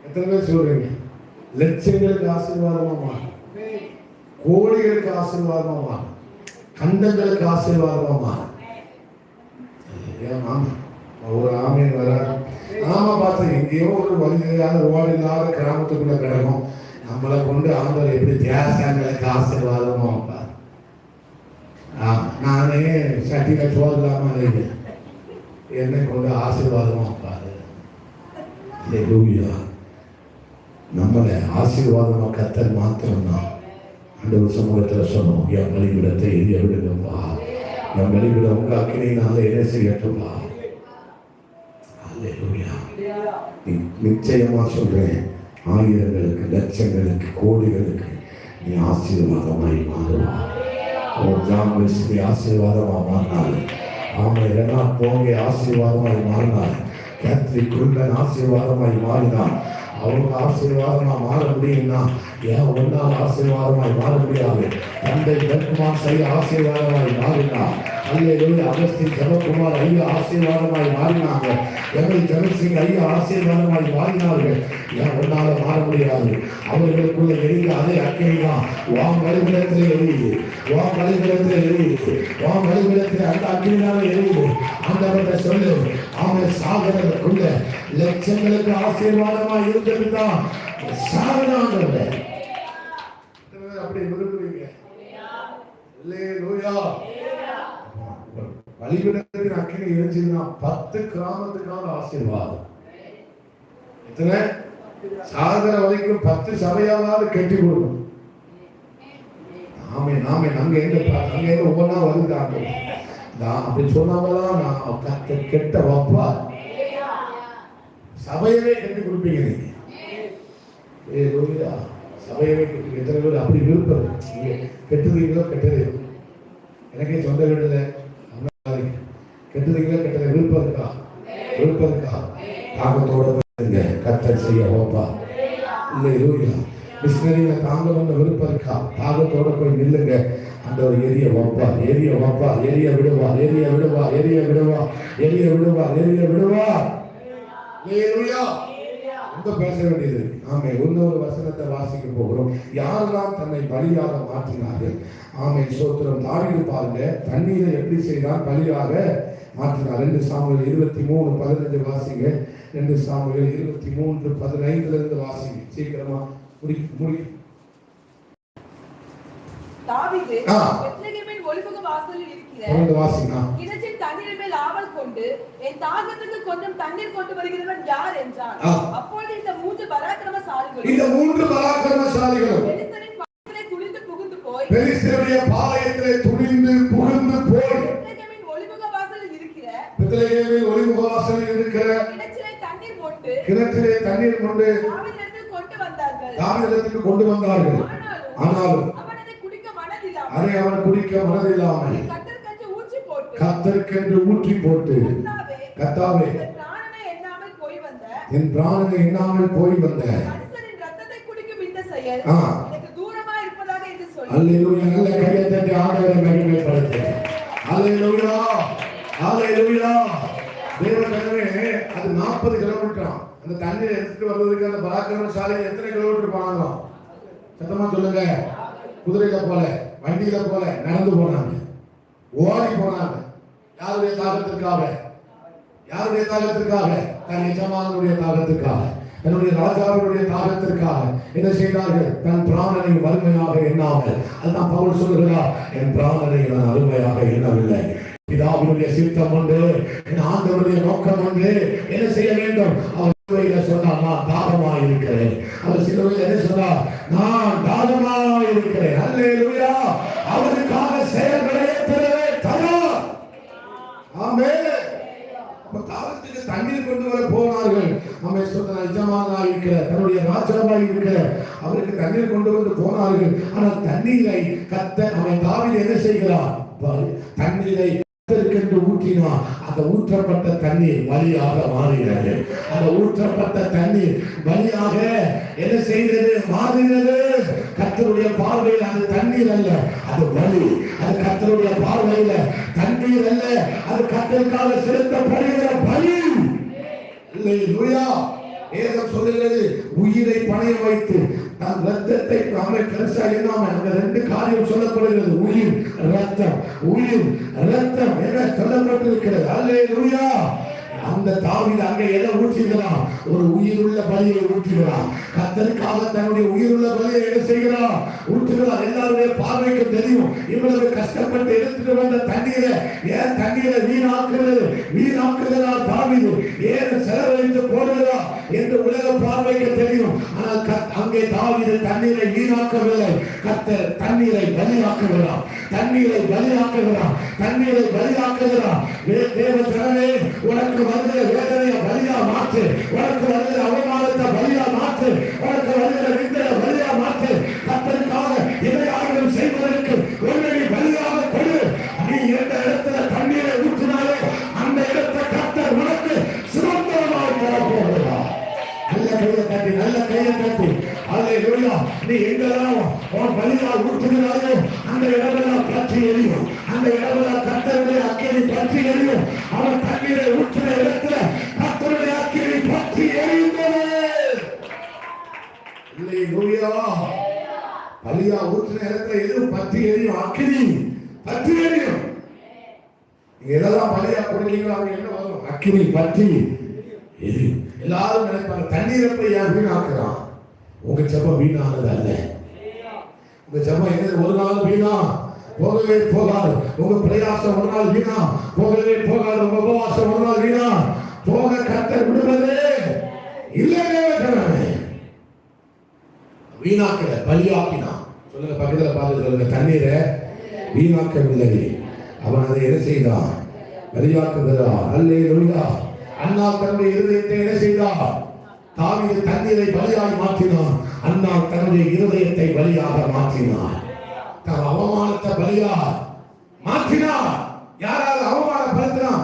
எத்தனை பேர் சொல்றீங்க? லட்சங்களுக்கு ஆசீர்வாதமா மாறும், கோடிகளுக்கு ஆசீர்வாதமா மாறும், கண்டங்களுக்கு ஆசீர்வாதமா மாறும். ஏன் மாமா ஒரு ஆமீன் வராது? நாம பார்த்து எங்கேயோ ஒரு வழியில்லாத ரோடு இல்லாத கிராமத்துக்குள்ள கிடக்கும். நம்மளை கொண்டு ஆண்டவர் எப்படி தேசங்களுக்கு ஆசீர்வாதமோ வைப்பார். நானே சட்டியில சோறு இல்லாம என்னை கொண்டு ஆசீர்வாதமா வைப்பாரு. நம்மளை ஆசீர்வாதமா கத்தர் மாத்திரம்தான். ஆண்டவர் சமூகத்தில் சொன்னோம், என் பலிபீடத்தை எரிய விடுங்கப்பா, என் பலிபீடம் உங்க அக்கினியினால என்ன செய்யட்டும்பா. நிச்சயமா சொல்றேன், ஆயிரங்களுக்கு, லட்சங்களுக்கு, கோடிகளுக்கு நீ ஆசீர்வாதமாய் மாறுவா. ஒரு ஜாம்பி ஆசீர்வாதமா மாறினாரு. அவன் இல்லைன்னா போங்க ஆசீர்வாதமாய் மாறினார். கேத்ரிக் குருடன் ஆசீர்வாதமாய் மாறினான். அவங்க ஆசீர்வாதமா மாற முடியும்னா ஏன் ஒன்னால் ஆசீர்வாதமாய் மாற முடியாது? தந்தை பெருமான் செய்ய ஆசீர்வாதமாய் மாறினார். அல்லேலூயா. அகஸ்தின் ஜெபகுமார் ஐயா ஆசீர்வாதமாய் மாறினாங்க. எங்கள் ஜெகத்சிங் ஐயா ஆசீர்வாதமாய் மாறினார்கள். ஏன் ஒன்னால மாற முடியாது? அவர்களுக்குள்ள எரிந்த அதே அக்கினி தான் வாம் வழிபடத்தில் எரியுது, வாம் வழிபடத்தில் எரியுது, வாம் வழிபடத்தில் அந்த அக்கினினால எரியுது. அந்த சொல்லு, அவன் சாகரத்துக்குள்ள லட்சங்களுக்கு ஆசீர்வாதமா இருந்ததுதான் சாகனாங்க. அப்படி விரும்புவீங்க? வழிபடத்தின் அக்கினி எரிஞ்சதுன்னா 10 கிராமத்துக்கான ஆசீர்வாதம். எத்தனை? சாகர வரைக்கும் 10 சபையாவது கட்டி கொடுக்கும். நாமே நாமே அங்க எங்க ஒவ்வொன்னா வருதாங்க. அப்படி சொன்னாதான் நான் கெட்ட வப்பா சபையவே கட்டி கொடுப்பீங்க நீங்க. சபையவே கட்டி எத்தனை பேர் அப்படி விருப்பம்? நீங்க கெட்டுறீங்களோ கெட்டது எனக்கே சொந்த வீடுல கெட்டுறீங்களோ கெட்டத விருப்பம் இருக்கா? விருப்பம் இருக்கா? தாகத்தோட கத்தர் செய்ய வைப்பா. இல்லை மிஷினரியில தாங்கணும்னு விருப்பம் இருக்கா? தாகத்தோட போய் நில்லுங்க. அந்த ஒரு எரிய வைப்பா, எரிய வைப்பா, எரிய விடுவா, எரிய விடுவா, எரிய விடுவா, எரிய விடுவா, எரிய விடுவா. பேச வேண்டியது. ஆமே. இன்னொரு வசனத்தை வாசிக்க போகிறோம். யாரெல்லாம் தன்னை பலியாக மாற்றினார்கள்? ஆமே, சோத்திரம். தாவீது பாருங்க, தண்ணீரை எப்படி செய்தால் பலியாக மாற்றினார். 2 சாமுவேல் 23:15 வாசிங்க. 2 சாமுவேல் 23:15 வாசிங்க. சீக்கிரமா முடி. தாவீது பெத்லகேமின் ஒலிமுக வாசலில் இருக்கிற கிணற்றின் தண்ணீர் மேல் ஆவல் கொண்டு, என் தாகத்துக்கு கொஞ்சம் தண்ணீர் கொண்டு வருகிறவன் யார் என்றான். அப்பொழுது இந்த 3 பராக்கிரமசாலிகளும் பெலிஸ்தரின் பாளையத்திலே துணிந்து புகுந்து போய் பெத்லகேமின் ஒலிமுக வாசலில் இருக்கிற கிணற்றிலே தண்ணீர் கொண்டு தாவீதிடத்தில் கொண்டு வந்தார்கள். ஆனாலும் அதை அவன் குடிக்க மனதில்லாமல் கர்த்தருக்கென்று ஊற்றி போட்டு, கர்த்தாவே என் பிராணனை எண்ணாமல் போய் வந்த அல்லேலூயா. நல்ல கையை தட்டி ஆண்டவரை மகிமைப்படுத்து. அல்லேலூயா, அல்லேலூயா. தேவனே, அது 40 கிலோமீட்டர். அந்த தண்ணீரை எடுத்துட்டு வர்றதுக்கு அந்த பராக்கிரமசாலை எத்தனை கிலோமீட்டர் போனாங்க? சத்தமா சொல்லுங்க. குதிரையில போல, வண்டியில போல நடந்து போனாங்க, ஓடி போனாங்க. யாருடைய தாகத்திற்காக? யாருடைய தாகத்திற்காக? தன் எஜமானுடைய தாகத்திற்காக, தன்னுடைய ராஜாவுடைய தாகத்திற்காக என்ன செய்தார்கள்? தன் பிராணனை வறுமையாக எண்ணாமல். அதுதான் பவுல் சொல்கிறார், என் பிராணனை நான் அருமையாக எண்ணவில்லை. பிதாவினுடைய சித்தம் உண்டு, என் ஆண்டவருடைய நோக்கம் உண்டு. என்ன செய்ய வேண்டும்? அவர் சொன்னார், நான் தாகமாக இருக்கிறேன். அவர் சிலுவையில் என்ன சொன்னார்? நான் தாகமாக இருக்கிறேன். அல்லேலூயா. அவருக்காக செயல்களை ஏற்படவே தயார். ஆமென். அப்ப தாகத்துக்கு தண்ணீர் கொண்டு வர போனார்கள். ஆமே, சொன்ன எஜமானாய் இருக்கிற, தன்னுடைய ராஜாவாய் இருக்கிற அவருக்கு தண்ணீர் கொண்டு வந்து போனார்கள். ஆனால் தண்ணீரை அவன் தாவீது என்ன செய்கிறான்? தண்ணீரை ஊற்றினான். அந்த ஊற்றப்பட்ட தண்ணீர் வலியாக மாறினது. அந்த ஊற்றப்பட்ட தண்ணீர் வலியாக என்ன செய்தது? மாறினது. கர்த்தருடைய பார்வையில் அது தண்ணீர் அல்ல, அது வலி. அது கர்த்தருடைய பார்வையில் தண்ணீர் அல்ல, அது கர்த்தருக்காக செலுத்தப்படுகிற பலி. அல்லேலூயா. வேதம் சொல்லுகிறது, உயிரை பணைய வைத்து தன் ரத்தத்தை நாமே கரிசா எண்ணாம. அந்த 2 காரியம் சொல்லப்படுகிறது. உயிர், ரத்தம். உயிர், ரத்தம் என சொல்லப்பட்டிருக்கிறது. அல்லேலூயா. அந்த தாவீது அங்கே எதை ஊற்றுகிறான்? ஒரு உயிருள்ள பலியை ஊற்றுகிறான். கர்த்தருக்காக தன்னுடைய உயிருள்ள பலியை என்ன செய்கிறான்? ஊற்றுகிறான். எல்லாருடைய பார்வைக்கு தெரியும் இவ்வளவு கஷ்டப்பட்டு எடுத்துட்டு வந்த தண்ணீரை ஏன் தண்ணீரை வீணாக்குகிறார் தாவீது, ஏன் செலவழித்து போடுகிறார் என்று உலக பார்வைக்கு தெரியும். ஆனால் அங்கே தாவீது தண்ணீரை வீணாக்கவில்லை. கர்த்தர் தண்ணீரை பலியாக்குகிறார். தண்ணீரை பலியாக்குகிறார். தண்ணீரை பலியாக்குகிறார். தேவ ஜனமே, உனக்கு வருகிற வேதனையை பலியா மாற்று. உனக்கு வருகிற அவமானத்தை பலியா மாற்று. உனக்கு வருகிற நிந்தனை பலியா மாற்று. கர்த்தருக்காக இதையாகவும் செய்வதற்கு உன்னை பலியாக கொடு. நீ எந்த இடத்துல தண்ணீரை ஊற்றினாலே அந்த இடத்தை கர்த்தர் உனக்கு சுதந்திரமாக தரப்போகிறார். நல்ல கையை தட்டி அல்லேலூயா. நீ எங்கெல்லாம் பலியா ஊற்றுகிறாயோ அந்த இடமெல்லாம் பற்றி எரியும். அந்த இடமெல்லாம் கர்த்தருடைய அக்கினி பற்றி எரியும். அவன் தண்ணீரை ஊற்றின இடத்துல கர்த்தருடைய அக்கினி பற்றி எரியும்போது அல்லேலூயா. பலியா ஊற்றின இடத்துல எதுவும் பற்றி எரியும். அக்கினி பற்றி எரியும். நீங்க எதெல்லாம் பலியா கொடுக்கீங்களோ அவங்க என்ன வரும்? அக்கினி பற்றி எரியும். எல்லாரும் நினைப்பாங்க தண்ணீரை போய் ஏன் வீணாக்குறான்? உங்க ஜெபம் வீணானது அல்ல. உங்க ஜெபம் என்னது? ஒரு நாள் வீணா போகவே போகாது. உங்க பிரயாசம் ஒரு நாள் வீணா போகவே போகாது. உங்க உபவாசம் ஒரு நாள் வீணா போக கர்த்தர் விடுவதே இல்லவே ஜனமே. வீணாக்கல, பலியாக்கினா. சொல்லுங்க, பக்கத்துல பார்த்து சொல்லுங்க, தண்ணீரை வீணாக்கவில்லை. அவன் அதை என்ன செய்தான்? பலியாக்குகிறான். அல்லேலூயா. அண்ணா தன்னுடைய இருதயத்தை என்ன செய்தார்? தாவீது தண்ணீரை பலியாய் மாற்றினான். அண்ணா தன்னுடைய இருதயத்தை பலியாக மாற்றினார். தன் அவமானத்தை பலியா மாற்றினார். யாரால் அவமானப்படுத்தினான்?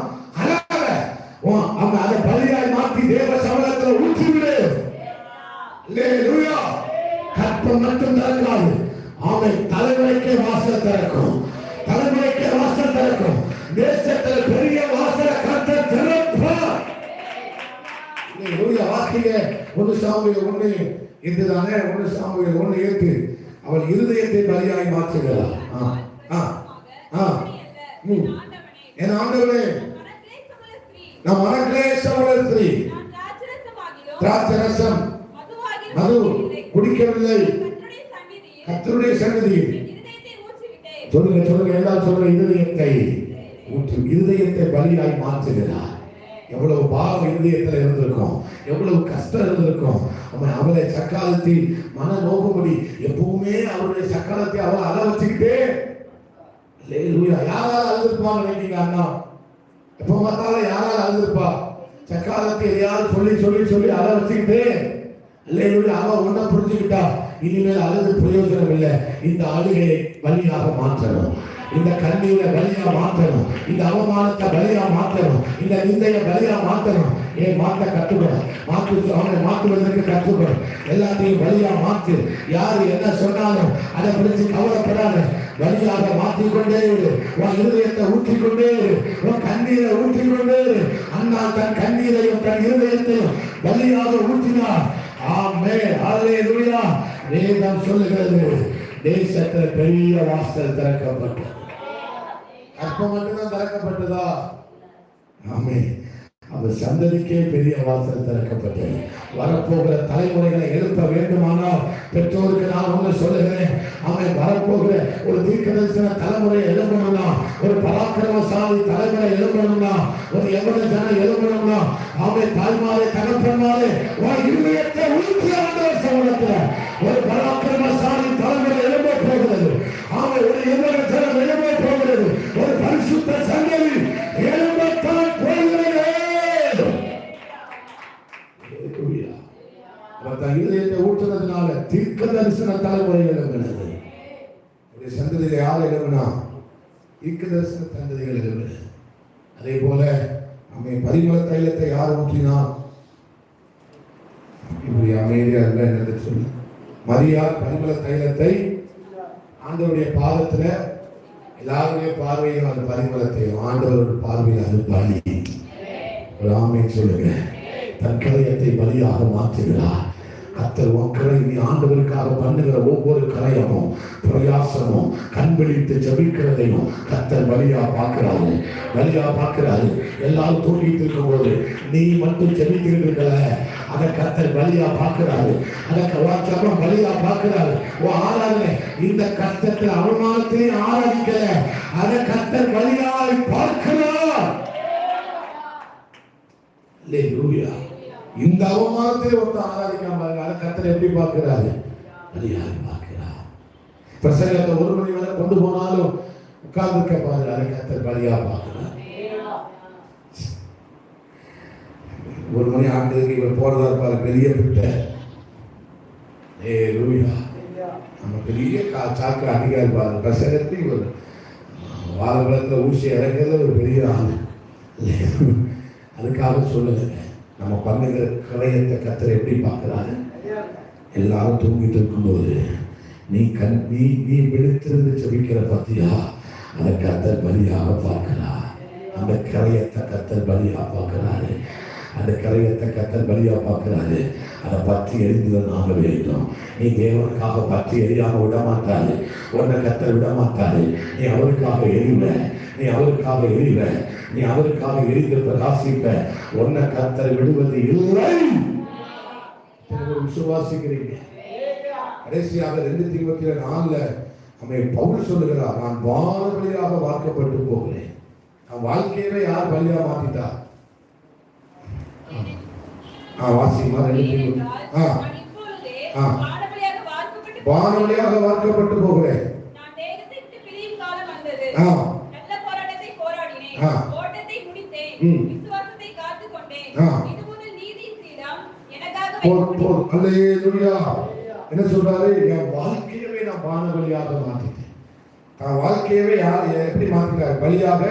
அவன் அதை பலியாய் மாற்றி தேவ சமூகத்தில் ஊற்றிவிடு. அல்லேலூயா. கற்பம் மட்டும் திறக்காது. அவன் தலைமுறைக்கே வாசல் திறக்கும். தலைமுறைக்கே வாசல் திறக்கும். தேசத்தில் பெரிய வாசலை கர்த்தர் திறப்பார். வாசிங்க 1 சாமுவேல் 1 இதுதானே. 1 சாமுவேல் 1:8 அவள் இருதயத்தை பலியாய் மாற்றுகிறார். என் ஆண்டவரே, நான் மனக்லேசமுள்ள ஸ்திரீ, திராட்சரசம் மது குடிக்கவில்லை. கர்த்தருடைய சந்நிதியில் சொல்லுங்க எல்லாம் சொல்லுங்க, இருதயத்தை பலியாய் மாற்றுகிறார். எவ்வளவு பாவம் இருதயத்தில் இருந்திருக்கும், எவ்வளவு கஷ்டம் இருந்திருக்கும். அவளை சக்காலத்தில் மன நோக்கும்படி எப்பவுமே அவருடைய சக்காலத்தை அவளை அழ வச்சுக்கிட்டே யாரால அழுதுருப்பாங்க நினைக்கிறீங்க? அண்ணா எப்ப பார்த்தாலும் யாரால அழுதுருப்பா? சக்காலத்தை யாரும் சொல்லி சொல்லி சொல்லி அழ வச்சுக்கிட்டே அல்லேலூயா. அவ ஒன்ன புரிஞ்சுக்கிட்டா, இனிமேல் அழுது பிரயோஜனம் இல்லை. இந்த அழுகையை பலியாக மாற்றணும். இந்த கண்ணீரை பலியா மாற்றணும். இந்த அவமானத்தை பலியா மாற்றணும். இந்த நிந்தைய பலியா மாற்றணும். மாற்ற கற்றுக்கணும். அவனை மாற்றுவதற்கு கற்றுக்கணும். எல்லாத்தையும் பலியா மாற்று. யாரு என்ன சொன்னாலும் அதை பிடிச்சு கவலைப்படாத. பலியாக மாற்றிக்கொண்டே இரு. உன் இருதயத்தை ஊற்றிக்கொண்டே இரு. உன் கண்ணீரை ஊற்றிக்கொண்டே இரு. அண்ணா தன் கண்ணீரையும் தன் இருதயத்தையும் பலியாக ஊற்றினார். ஆமென், அல்லேலூயா. வேதம் சொல்லுகிறது, தேசத்தில் பெரிய வாசல் திறக்கப்பட்டது. கற்பம் மட்டும்தான் திறக்கப்பட்டதா? ஆமென். அவர் சந்ததிக்கே பெரிய வாசல் திறக்கப்பட்டது. வரப்போகிற தலைமுறைகளை எழுப்ப வேண்டுமானால் பெற்றோருக்கு நான் ஒன்று சொல்லுகிறேன். அவன் வரப்போகிற ஒரு தீர்க்கதரிசன தலைமுறையை எழுப்பணும்னா, ஒரு பராக்கிரமசாலி தலைமுறை எழுப்பணும்னா, ஒரு எவ்வளவு ஜனம் எழுப்பணும்னா, அவன் தாய்மாரே தகப்பன்மாரே இருதயத்தை ஊற்றி ஆண்டவர் சமூகத்தில் ஒரு பராக்கிரமசாலி தலைமுறை எழுப்ப போகிறது. அவன் ஒரு எவ்வளவு ஜனம் எழுப்ப போகிறது. ஒரு பரிசுத்த சங்கதி எழுப்பத்தான் போகிறது. இருதயத்தை ஊற்றுறதுனால தீர்க்க தரிசன தலைமுறை எழுப்பினது. சந்ததியில யார் எழுப்பினா? தீர்க்க தரிசன சந்ததிகள் எழுப்பினது. அதே போல நம்ம பரிமள தைலத்தை யார் ஊற்றினா? இப்படி அமைதியா இருந்தா என்ன சொல்லு. மரியாள் பரிமள தைலத்தை ஆண்டவருடைய பாதத்துல எல்லாருமே பார்வையில் அந்த பரிமளத்தை ஆண்டவருடைய பார்வையில் அது பலி. ஒரு ஆமென் சொல்லுங்க. தன் கலையத்தை பலியாக மாற்றுகிறார். கர்த்தர் உன் கிரை நீ ஆண்டவருக்காக பண்ணுகிற ஒவ்வொரு கரையமும் பிரயாசமும் கண்பிடித்து ஜெபிக்கிறதையும் கர்த்தர் வழியா பார்க்கிறாரு. எல்லாரும் தூங்கிட்டு இருக்கும் போது நீ மட்டும் ஜெபித்துக்கிட்டு இருக்கல, அதை கர்த்தர் வழியா பார்க்கிறாரு. அதை வழியா பார்க்கிறாரு. ஆராதனை இந்த கஷ்டத்தில் அவமானத்தையும் ஆராதிக்கல, அதை கர்த்தர் வழியாய் பார்க்கிறார். இந்த அவமானத்தில் ஒருத்தர் ஆராதிக்காம அதை கர்த்தர் எப்படி பார்க்கிறாரு? வழியாய் பார்க்கிறார். பிரசங்கத்தை 1 மணி வரை கொண்டு போனாலும் உட்கார்ந்து பாரு, அதை கர்த்தர் வழியா பார்க்கிறார். 1 மணி ஆண்டதுக்கு இவர் போறதா இருப்பாரு, பெரிய பிட்டை நம்ம பெரிய சாக்கு அடிக்கா இருப்பாரு. பிரசங்கத்துக்கு இவர் வாழப்பழத்தில் ஊசி இறங்கிறது ஒரு பெரிய ஆளு. அதுக்காக சொல்லுங்க, நம்ம பண்ணுகிற கரையத்தை கர்த்தர் எப்படி பார்க்கிறாரு? எல்லாரும் தூங்கிட்டு இருக்கும்போது நீ விழித்திருந்து ஜெபிக்கிற பத்தியா, அதை கர்த்தர் பலியாக பார்க்கிறார். அந்த கரையத்தை கர்த்தர் பலியாக பார்க்கிறாரு. அந்த கரையத்தை கர்த்தர் பலியாக பார்க்கிறாரு. அதை பற்றி எரிந்துதான் வேண்டும். நீ தேவனுக்காக பற்றி எரியாம விட மாட்டாரு. உன்னை கர்த்தர் விட மாட்டாரு. நீ அவருக்காக எரிவ, நீ அவருக்காக எரிந்து பிரகாசிப்ப. உன்னை கர்த்தர் விடுவது இல்லை. விசுவாசிக்கிறீங்க? கடைசியாக 2:24 நம்மை பவுல் சொல்லுகிறார், நான் வானவழியாக வார்க்கப்பட்டு போகிறேன். நான் வாழ்க்கையில யார் பலியா மாத்திட்டா? வாசிமா 2:24 வானவழியாக வார்க்கப்பட்டு போகிறேன். என்ன சொல்றாரு? என் வாழ்க்கையவே நான் வானவழியாக மாத்திட்டேன். வாழ்க்கையவே யார் எப்படி மாத்திட்டாரு? பலியாக.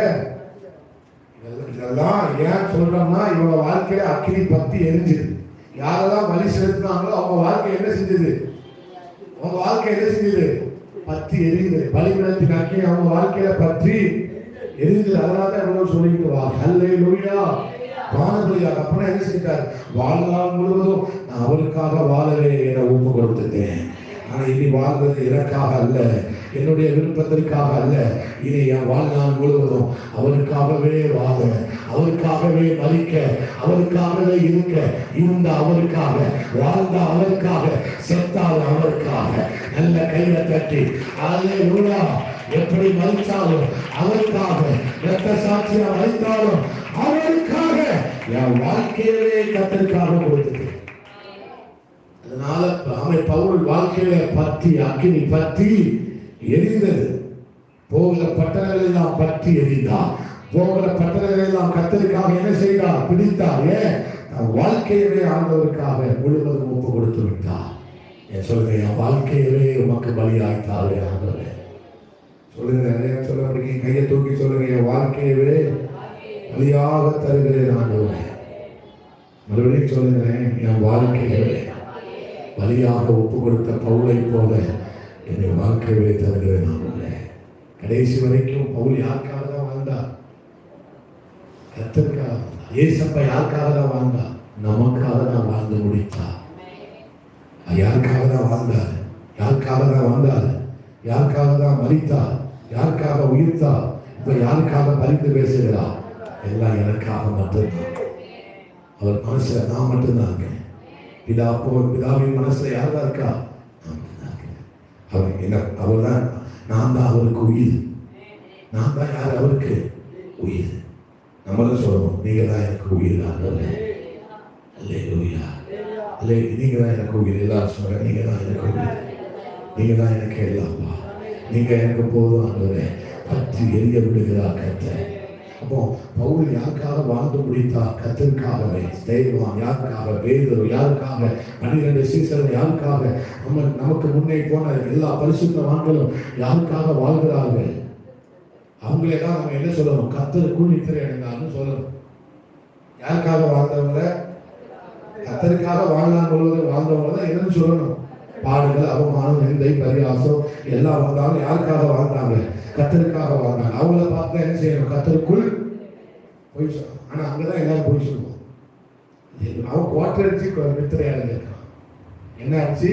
இதெல்லாம் ஏன் சொல்றோம்னா, இவங்க வாழ்க்கையில அக்கினி பத்தி எரிஞ்சுது. யாரெல்லாம் பலி செலுத்தினாங்களோ அவங்க வாழ்க்கை என்ன செஞ்சது? பத்தி எரியுது. பலிபீடத்தின் அக்கினி அவங்க வாழ்க்கையில பற்றி எரிஞ்சது. அதனாலதான் இவ்வளவு சொல்லிட்டு வா. ஹல்லேலூயா. வானவழியாக. அப்புறம் என்ன செஞ்சார்? வாழ்நாள் முழுவதும் நான் அவருக்காக வாழவே என ஒப்பு கொடுத்துட்டேன். ஆனா இனி வாழ்வது எனக்காக அல்ல, என்னுடைய விருப்பத்திற்காக அல்ல. இனி என் வாழ்நாள் முழுவதும் அவருக்காகவே வாழ, அவருக்காகவே மதிக்க, அவருக்காகவே இருந்த அவருக்காக, வாழ்ந்த அவருக்காக, செத்தால் அவருக்காக. நல்ல கையை தட்டி அல்லேலூயா. எப்படி மதித்தாலும் அவருக்காக, இரத்த சாட்சியா மதித்தாலும் அவருக்காக, என் வாழ்க்கையவே கர்த்தருக்காக கொடுத்துட்டேன். அதனால பவுல் வாழ்க்கையில பற்றி அக்கினி பற்றி எரிந்தது. போகிற பட்டணங்கள் எல்லாம் பற்றி எரிந்தார். போகிற பட்டணங்கள் எல்லாம் கர்த்தருக்காக என்ன செய்தார்? பிடித்தார். வாழ்க்கையவே ஆண்டவருக்காக முழுவதும் ஒப்பு கொடுத்து விட்டார். சொல்லுங்க, என் வாழ்க்கையவே உமக்கு பலியாய்த்தாரு ஆண்டவரே. சொல்லுங்க, நிறைய சொல்ல முடியும். கையை தூக்கி சொல்லுங்க, என் வாழ்க்கையவே பலியாக தருகிறேன் ஆண்டவரே. மறுபடியும் சொல்லுங்க, என் வாழ்க்கையவே பலியாக ஒப்பு கொடுத்த பவுலை போல என்னை வாழ்க்கையவே தருகிறேன் ஆண்டவரே. கடைசி வரைக்கும் பவுல் யாருக்காக தான் வாழ்ந்தார்? கர்த்தருக்காக. ஏசப்பா யாருக்காக தான் வாழ்ந்தார்? நமக்காக தான் வாழ்ந்து முடித்தார். யாருக்காக தான் வாழ்ந்தார்? யாருக்காக தான் மரித்தார்? யாருக்காக உயிர்த்தார்? இப்ப யாருக்காக பரிந்து பேசுகிறார்? எல்லாம் எனக்காக மட்டும்தான். அவர் மனசுல நான் மட்டும்தான் இருக்கேன். பிதாவின் மனசுல யார் தான் இருக்கா? அவர் தான். நான் தான் அவருக்கு உயிர். நான் தான் யார் அவருக்கு உயிர். நம்மளும் சொல்லணும், நீங்க தான் எனக்கு உயிர். நீங்க தான் எனக்கு உயிர். எல்லாரும் சொல்ற, நீங்க தான் எனக்கு உயிர், நீங்க தான் எனக்கு எல்லாம்ப்பா, நீங்க எனக்கு போதும் ஆண்டவரே. பற்றி எரிய விடுகிறார் கர்த்தர். அப்போ பவுல் யாருக்காக வாழ்ந்து முடித்தார்? கர்த்தருக்காகவே. ஸ்தேவான் யாருக்காக? பேதுரு யாருக்காக? 12 சீசர்கள் யாருக்காக? நமக்கு முன்னே போன எல்லா பரிசுத்தவான்களும் யாருக்காக வாழ்கிறார்கள்? அவங்களே தான் நம்ம என்ன சொல்லணும்? கர்த்தருக்குள் நித்திரை அடைந்தார்னு சொல்லணும். யாருக்காக வாழ்ந்தவங்க? கர்த்தருக்காக வாழ்நாள் முழுவதும் வாழ்ந்தவங்க தான் என்னன்னு சொல்லணும். பாடுகள், அவமானம், நிந்தை, பரியாசம் எல்லாம் வந்தாலும் யாருக்காக வாழ்ந்தாங்க? கர்த்தருக்காக வாழ்ந்தாங்க. அவங்கள பார்த்து என்ன செய்யணும்? கர்த்தருக்குள் போய் சொல்லணும். ஆனா அங்கதான் எல்லாரும் போய் சொல்லுவோம். அவன் குவார்டர் அடிச்சு நித்திரையாக இருக்கான். என்ன ஆச்சு?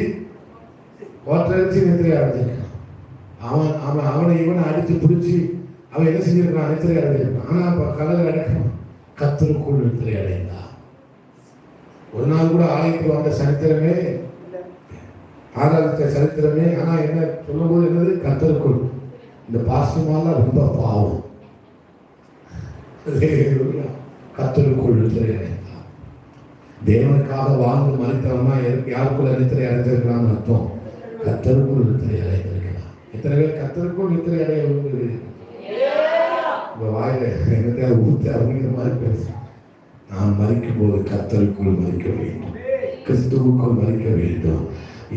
கோட்டரிச்சு நித்திரை அடைஞ்சிருக்கான். அவனை இவனை அடித்து பிடிச்சி அவன் என்ன செஞ்சிருக்கான்? நித்திரை அடைஞ்சிருக்கான். ஆனா இப்ப கடல் அடைக்கணும், கர்த்தருக்குள் நித்திரை அடைந்தான். ஒரு நாள் கூட ஆலயத்துக்கு வந்த சரித்திரமே, ஆராதித்த சரித்திரமே. ஆனா என்ன சொல்லும்போது என்னது? கர்த்தருக்குள். இந்த பாசமாலாம் ரொம்ப பாவம். கர்த்தருக்குள் நித்திரை அடைந்தான். தேவனுக்காக வாழ்ந்து மறித்தவனா யாருக்குள்ள நித்திரை அடைஞ்சிருக்கலாம்னு அர்த்தம்? கர்த்தருக்குள் நித்திரை அடைந்திருக்கலாம். எத்தனை பேர் கர்த்தருக்குள் நித்திரை அடைய விரும்புகிறீர்கள்? உங்க வாயில என்னத்தையா ஊத்த அப்படிங்கிற மாதிரி பேச. நான் மறிக்கும் போது கர்த்தருக்குள் மறிக்க வேண்டும், கிறிஸ்துவுக்குள் மறிக்க வேண்டும்.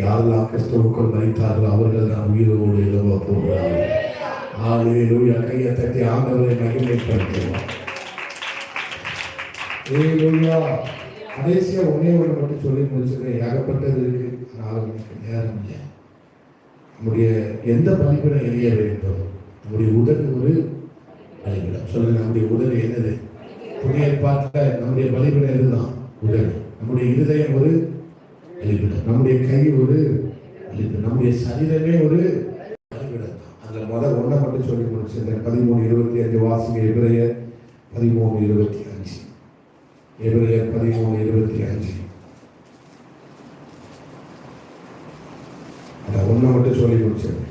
யாரெல்லாம் கிறிஸ்துவுக்குள் மறித்தார்களோ அவர்கள் தான் உயிரோடு எழுவ போகிறார்கள். ஹல்லேலூயா. கையை தட்டி ஆண்டவரை மகிமைப்படுத்துவோம். ஹல்லேலூயா. கடைசியா ஒன்னே ஒன்று மட்டும் சொல்லி முடிச்சுக்கிறேன். ஏகப்பட்டது இருக்கு, அதனால எனக்கு நேரம் இல்லை. நம்முடைய எந்த பலிபீடம் எரிய வேண்டும்? நம்முடைய உடல் ஒரு பலிபீடம். சொல்லுங்க, நம்முடைய உடல் என்னது? புதிய ஏற்பாட்டில் நம்முடைய பலிபீடம் எதுதான்? உடல். நம்முடைய இருதயம் ஒரு பலிபீடம், நம்முடைய கை ஒரு பலிபீடம், நம்முடைய சரீரமே ஒரு பலிபீடம் தான். அதில் முதல் ஒன்றை மட்டும் சொல்லி முடிச்சிருந்தேன். 13:25 வாசிங்க. எபிரேயர் 13:25. எபிரேயர் 13:25. அதை ஒன்றை மட்டும் சொல்லி முடிச்சிருந்தேன்.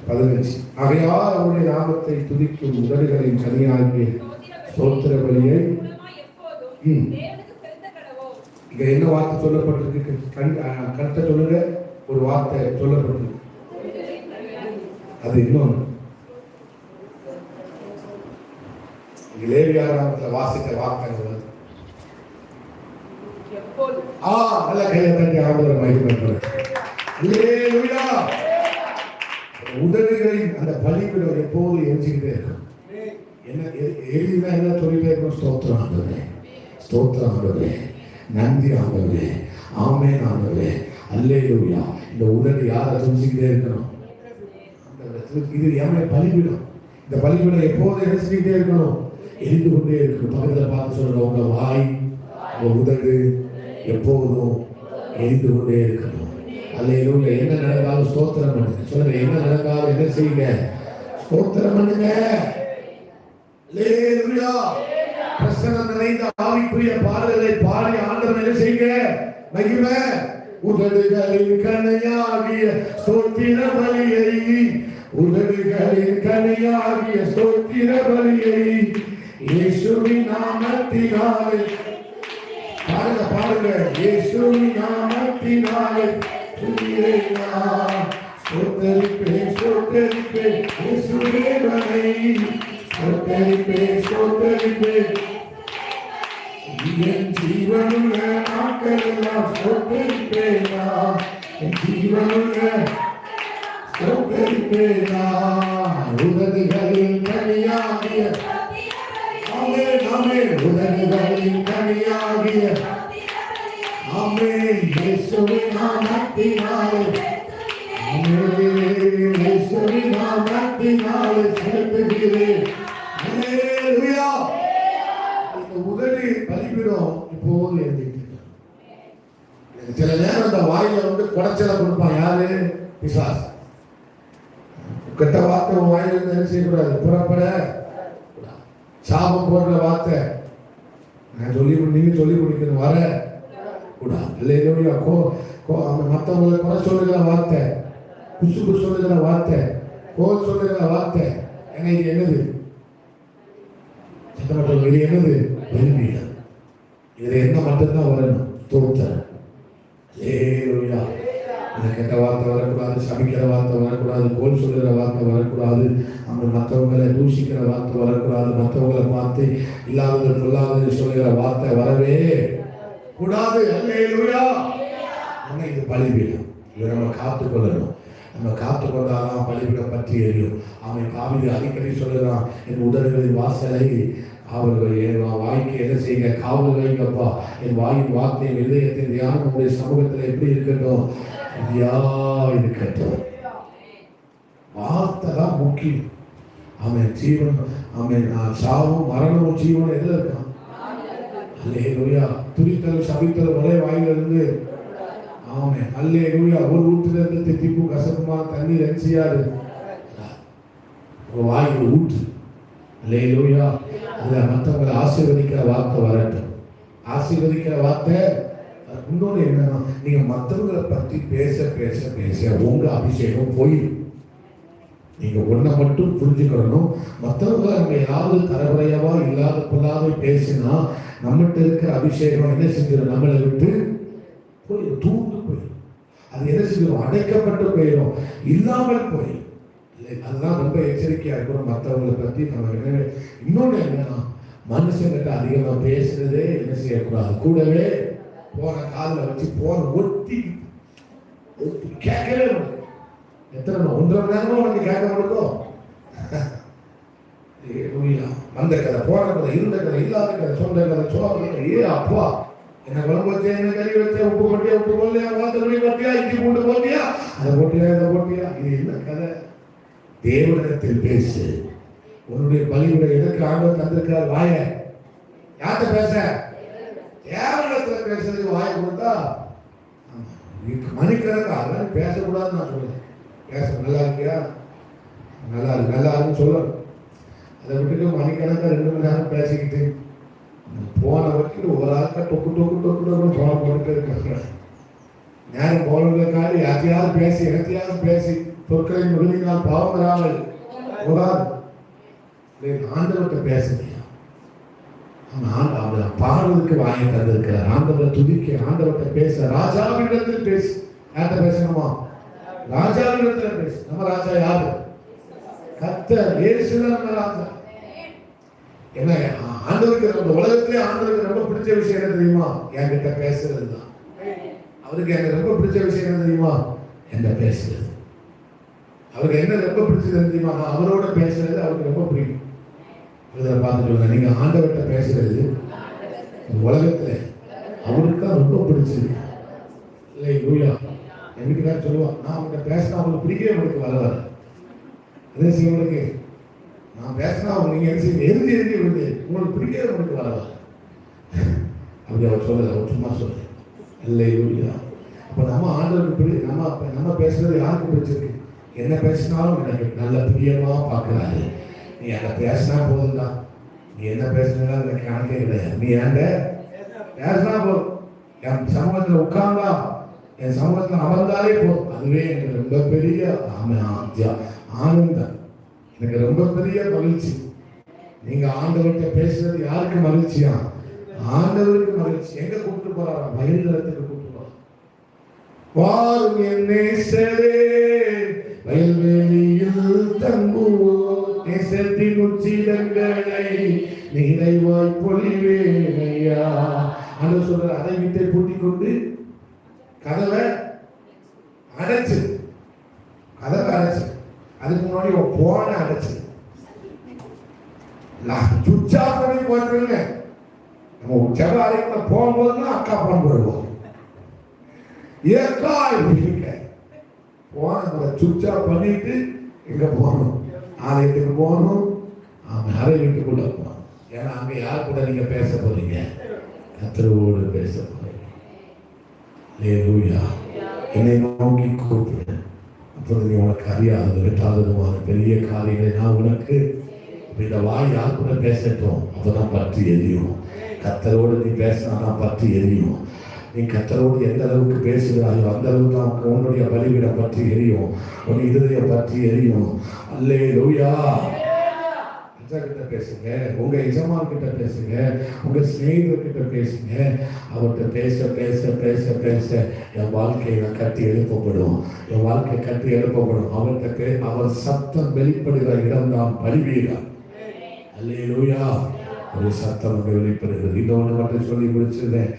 15. ஆகையால் அவருடைய நாமத்தை துதிக்கும் உடல்களின் கனியாகிய ஸ்தோத்திர பலியை. இங்க என்ன வார்த்தை சொல்லப்பட்டிருக்கு? கருத்தை சொல்லுங்க. ஒரு வார்த்தை சொல்லப்பட்டிருக்கு, அது இன்னொன்று. லேவியாராமத்தில் வாசித்த வார்த்தைகள் நல்ல கையை தட்டி ஆண்டவரை மகிமைப்படுத்து. அல்லேலூயா. உதவிகளின் அந்த பலிபீடம் எப்போது எரிஞ்சுக்கிட்டே இருக்கும். என்ன எரியுதுன்னா என்ன சொல்லிட்டே இருக்கும்? ஸ்தோத்திரம் ஆண்டவரே, ஸ்தோத்திரம் ஆண்டவரே, நன்றி ஆண்டவரே, ஆமென் ஆண்டவரே, அல்லேலூயா. இந்த உதவி யாரை துதிச்சுக்கிட்டே இருக்கணும்? இது ஏன் பலிபீடம்? இந்த பலிபீடம் எப்போது எரிச்சுக்கிட்டே இருக்கணும்? எரிந்து கொண்டே இருக்கணும். பக்கத்தில் பார்த்து சொல்லணும், உங்க வாய், உங்க உதடு எப்போதும் எரிந்து கொண்டே இருக்கணும். அல்லேலூயா. என்ன நடந்தாலும் ஸ்தோத்திரம் பண்ணுங்க. சொல்லுங்க, என்ன நடந்தாலும் என்ன செய்யுங்க? ஸ்தோத்திரம் பண்ணுங்க. அல்லேலூயா. பிரசன்னம் நிறைந்த ஆவிக்குரிய பாடல்களை பாடி ஆண்டவரை என்ன செய்யுங்க? மகிமை. உதடுகளின் கனியாகிய ஸ்தோத்திர பலியை, உதடுகளின் கனியாகிய ஸ்தோத்திர பலியை இயேசுவின் நாமத்தினாலே பாருங்க, பாருங்க. இயேசுவின் நாமத்தினாலே ஸ்தோத்தரிப்பேன், ஸ்தோத்தரிப்பேன் இயேசுதேவனை, ஸ்தோத்தரிப்பேன், ஸ்தோத்தரிப்பேன் என் ஜீவனுள்ள நாட்களெல்லாம் ஸ்தோத்தரிப்பேனா, என் ஜீவனுள்ள ஸ்தோத்தரிப்பேனா. உதடுகளின் கனியாகிய, ஆமென் ஆமென், உதடுகளின் கனியாகிய, ஆமென், இயேசுவின் நாமத்தினாலே, ஆமென், இயேசுவின் நாமத்தினாலே செலுத்துகிறேன். அல்லேலூயா. இந்த உதடு பலிபீடம் இப்போது எழுதிட்டு சில நேரம் அந்த வாயில குடைச்சலை கொடுப்பான். யாரு? பிசாசு. கெட்ட வார்த்தை வாயில இருந்து என்ன செய்யக்கூடாது? புறப்பட சாபம் போடுற வார்த்தை நான் சொல்லி நீங்க சொல்லி கொடுக்கணும் வர கூடாது. இல்லையா? மற்றவங்களை குறை சொல்லுகிற வார்த்தை, குசுக்கு சொல்லுகிற வார்த்தை, கோல் சொல்லுகிற வார்த்தை, ஏன்னா இது என்னது? இது என்னது? பலிபீடம். இதுல என்ன மட்டும்தான் வரணும்? ஸ்தோத்திரம். அல்லேலூயா. கெட்ட வார்த்தை வரக்கூடாது, சபிக்கிற வார்த்தை வரக்கூடாது, கோல் சொல்லுகிற வார்த்தை வரக்கூடாது, அவங்க மற்றவங்களை தூஷிக்கிற வார்த்தை வரக்கூடாது, மற்றவங்களை பார்த்து இல்லாதது சொல்லாதது சொல்லுகிற வார்த்தை வரவே கூடாது. அல்லேலூயா. ஆனா இது பலிபீடம். இதை நம்ம காத்துக்கொள்ளணும். நம்ம காத்துக்கொண்டாதான் பலிபீடம் பற்றி எரியும். அவன் காவிரி அடிக்கடி சொல்லுறான், என் உதடுகளின் வாசலை காவல், என் வாய்க்கு என்ன செய்யுங்க? காவல் வைங்கப்பா. என் வாயின் வார்த்தை, இதயத்தின் தியானம் உங்களுடைய சமூகத்தில் எப்படி இருக்கட்டும்? இருக்கட்டும். வார்த்தை தான் முக்கியம். ஆமென். ஜீவன், ஆமென். சாவும் மரணமும் ஜீவனும் எதுல இருக்கான்? அல்லேலூயா. துதித்தல் சபித்தல் ஒரே வாயிலிருந்து. ஆமென். அல்லேலூயா. ஒரு ஊற்றுல இருந்து தித்திப்பும் கசப்புமா தண்ணீர் என்ன செய்யாது? வாய் ஒரு ஊற்று. அல்லேலூயா. அதுல மற்றவங்களை ஆசீர்வதிக்கிற வார்த்தை வரட்டும். ஆசீர்வதிக்கிற வார்த்தை. இன்னொன்று என்னன்னா, நீங்க மற்றவங்களை பற்றி பேச பேச பேச உங்க அபிஷேகம் போயிடும். நீங்க ஒன்றை மட்டும் புரிஞ்சுக்கணும், மற்றவங்க நம்ம யாவது தரவரையவா இல்லாத பொல்லாத பேசினா நம்மகிட்ட இருக்கிற அபிஷேகம் என்ன செஞ்சிடும்? நம்மளை விட்டு போயிடும், தூண்டு போயிடும். அது என்ன செஞ்சிடும்? அடைக்கப்பட்டு போயிடும், இல்லாமல் போயிடும். அதுதான் ரொம்ப எச்சரிக்கையா இருக்கணும் மற்றவங்களை பத்தி நம்ம. இன்னொன்று என்னன்னா, மனுஷங்கிட்ட அதிகமா பேசுறதே என்ன செய்யக்கூடாது. கூடவே போன காலில் வச்சு போன ஒட்டி கேட்கவே எத்தனை 1.5 மணி நேரமா உனக்கு கேட்க முடியும்? அந்த கதை, போன கதை, இருந்த கதை, இல்லாத கதை, சொந்த கதை, சோழ கதை. அப்பா என்ன குழம்பு வச்சேன், என்ன கறி வச்சேன், உப்பு போட்டியா, உப்பு போடலையா, வார்த்தை போட்டியா, இஞ்சி பூண்டு போட்டியா, அதை போட்டியா, இதை போட்டியா. இது என்ன கதை? தேவனிடத்தில் பேசு. உன்னுடைய பலியுடைய எதற்கு ஆண்டவர் தந்திருக்கிறார்? வாய யார்கிட்ட பேச? தேவனிடத்துல பேசுறதுக்கு வாயை கொடுத்தா மணிக்கணக்கு. அதெல்லாம் பேசக்கூடாதுன்னு நான் சொல்றேன். பேச நல்லா இருக்கியா, நல்லா இருக்கு, நல்லா இருக்குன்னு சொல்ல. அதை விட்டுட்டு மணிக்கணக்கா 2 மணி நேரம் பேசிக்கிட்டு போன வரைக்கும் ஒரு ஆளுக்கா டொக்கு டொக்கு டொக்கு டொக்கு போன போட்டுட்டு இருக்காங்க. நேரம் போனதுக்காக யாத்தையாவது பேசி எனத்தையாவது பேசி சொற்களை முடிவினால் பாவங்களாமல் போகாது. ஆண்டவர்கிட்ட பேசுறியா? அவர் பாடுறதுக்கு வாங்கி தந்திருக்கிறார். ஆண்டவரை துதிக்க, ஆண்டவர்கிட்ட பேச, ராஜாவிடத்தில் பேசு. யார்கிட்ட பேசணுமா? ராஜாவிடத்துல பேசு. நம்ம ராஜா யாரு? கர்த்தர் இயேசுதான் நம்ம ராஜா. என்ன ஆண்டவருக்கு, நம்ம உலகத்திலே ஆண்டவருக்கு ரொம்ப பிடிச்ச விஷயம் என்ன தெரியுமா? என்கிட்ட பேசுறது தான். அவருக்கு எனக்கு ரொம்ப பிடிச்ச விஷயம் என்ன தெரியுமா? என்ன பேசுறது. அவருக்கு என்ன ரொம்ப பிடிச்சது தெரியுமா? அவரோட பேசுறது அவருக்கு ரொம்ப பிடிக்கும். இதை பார்த்து சொல்லுங்க, நீங்க ஆண்டவர்கிட்ட பேசுறது உலகத்துல அவருக்கு தான் ரொம்ப பிடிச்சது. இல்லை லூயா. என் வீட்டுக்காரர் சொல்லுவான், நான் அவங்ககிட்ட பேசினா அவங்களுக்கு பிடிக்கவே உங்களுக்கு வர அதே செய்வனுக்கு நான் பேசினா அவங்க நீங்க எரிஞ்சு விடுது, உங்களுக்கு பிடிக்கவே உங்களுக்கு வர அப்படி அவர் சொல்லல, அவர் சும்மா சொல்ல. இல்லை லூயா. அப்ப நம்ம ஆண்டவருக்கு நம்ம பேசுறது யாருக்கு பிடிச்சிருக்கு? என்ன பேசினாலும் எனக்கு நல்ல பிரியமா பார்க்கிறாரு. நீ அதை பேசினா போதும் தான். நீ என்ன பேசுனா எனக்கு கணக்கே கிடையாது. நீ ஏண்ட பேசினா போதும். என் சமூகத்தில் உட்கார்ந்தா, என் சமூகத்தில் அமர்ந்தாலே போதும். அதுவே எனக்கு ரொம்ப பெரிய ஆனந்தம், எனக்கு ரொம்ப பெரிய மகிழ்ச்சி. நீங்க ஆண்டவர்கிட்ட பேசுறது யாருக்கு மகிழ்ச்சியா? ஆண்டவருக்கு மகிழ்ச்சி. எங்க கூப்பிட்டு போறாரா? வயல்நிலத்துக்கு கூப்பிட்டு போறார். வாரும் என் நேசரே வயல்வெளியில் தங்குவோம், நேசத்தின் உச்சிதங்களை நிறைவாய் பொழிவேனையா. ஆண்டவர் சொல்ற, அதை விட்டு பூட்டிக் கொண்டு கதவை அடைச்சு, அதுக்கு முன்னாடி போன அடைச்சு சுவிட்சா பண்ணி போட்டுருங்க. நம்ம செவ அறைக்குள்ள போகும்போதுதான் அக்கா போன் போடுவோம். ஏக்கா இருக்க போன சுவிட்சா பண்ணிட்டு எங்க போகணும்? ஆலயத்துக்கு போகணும். அறை வீட்டுக்குள்ள போகணும். ஏன்னா அங்க யார் கூட நீங்க பேச போறீங்க? கர்த்தரோடு பேச போறீங்க. அல்லேலூயா. என்னை நோக்கி கூப்பிடு, அப்பொழுது நீ உனக்கு அறியாதது வெட்டாததுமான பெரிய காரியங்களை நான் உனக்கு. இந்த வாய் யார் கூட பேசட்டும், அப்பதான் பற்றி எரியும். கர்த்தரோடு நீ பேசினா பற்றி எரியும். நீ கர்த்தரோடு எந்த அளவுக்கு பேசுகிறாயோ அந்த அளவுக்கு தான் உன்னுடைய பலிபீடம் பற்றி எரியும், உன் இருதயம் பற்றி எரியும். அல்லேலூயா. கிட்ட பேசுங்க, உங்க எஜமான் கிட்ட பேசுங்க, உங்க சிநேகிதர்கிட்ட பேசுங்க. அவர்கிட்ட பேச பேச பேச பேச என் வாழ்க்கையில கட்டி எழுப்பப்படும். என் வாழ்க்கை கட்டி எழுப்பப்படும். அவர்கிட்ட அவர் சத்தம் வெளிப்படுகிற இடம் தான் பலிபீடம். அல்லேலூயா. ஒரு சத்தம் வெளிப்படுகிறது. இன்னொன்று மட்டும் சொல்லி முடிச்சிருந்தேன்.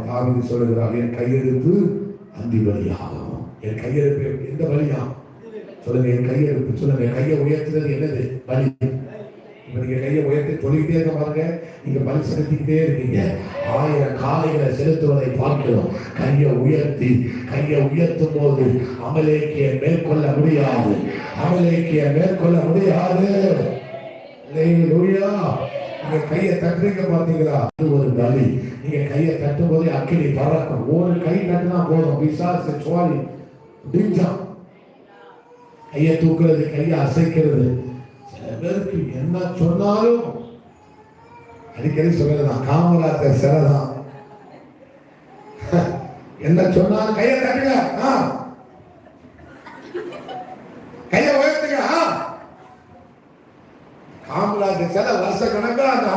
தாவீது சொல்லுகிறார், என் கையெழுத்து அந்தி பலியாகும். என் கையெழுப்பு எந்த பலியா? சொல்லுங்க, என் கையெழுப்பு. சொல்லுங்க, கையை உயர்த்துறது என்னது? பலி. இப்ப நீங்க கையை உயர்த்தி சொல்லிக்கிட்டே இருக்க பாருங்க, நீங்க பலி செலுத்திக்கிட்டே இருக்கீங்க. 1000 காளைகளை செலுத்துவதை பார்க்கிறோம். கையை உயர்த்தும் போது அமலேக்கிய மேற்கொள்ள முடியாது. அல்லேலூயா. நீங்க கையை தட்டுறீங்க பாத்தீங்களா, அது ஒரு பலி. நீங்க கையை தட்டும் போதே அக்கினி பறக்கும். ஒரு கை தட்டினா போதும், பிசாசு சுவாலி முடிஞ்சான். கையை தூக்குறது, கையை அசைக்கிறது. சில பேருக்கு என்ன சொன்னாலும் அடிக்கடி சொல்றதுதான், காமராஜர் சிலைதான். என்ன சொன்னாலும் கையை தட்டுங்க, கையை உயர்த்துங்க. காமராஜர் சிலை வருஷ கணக்கா அந்த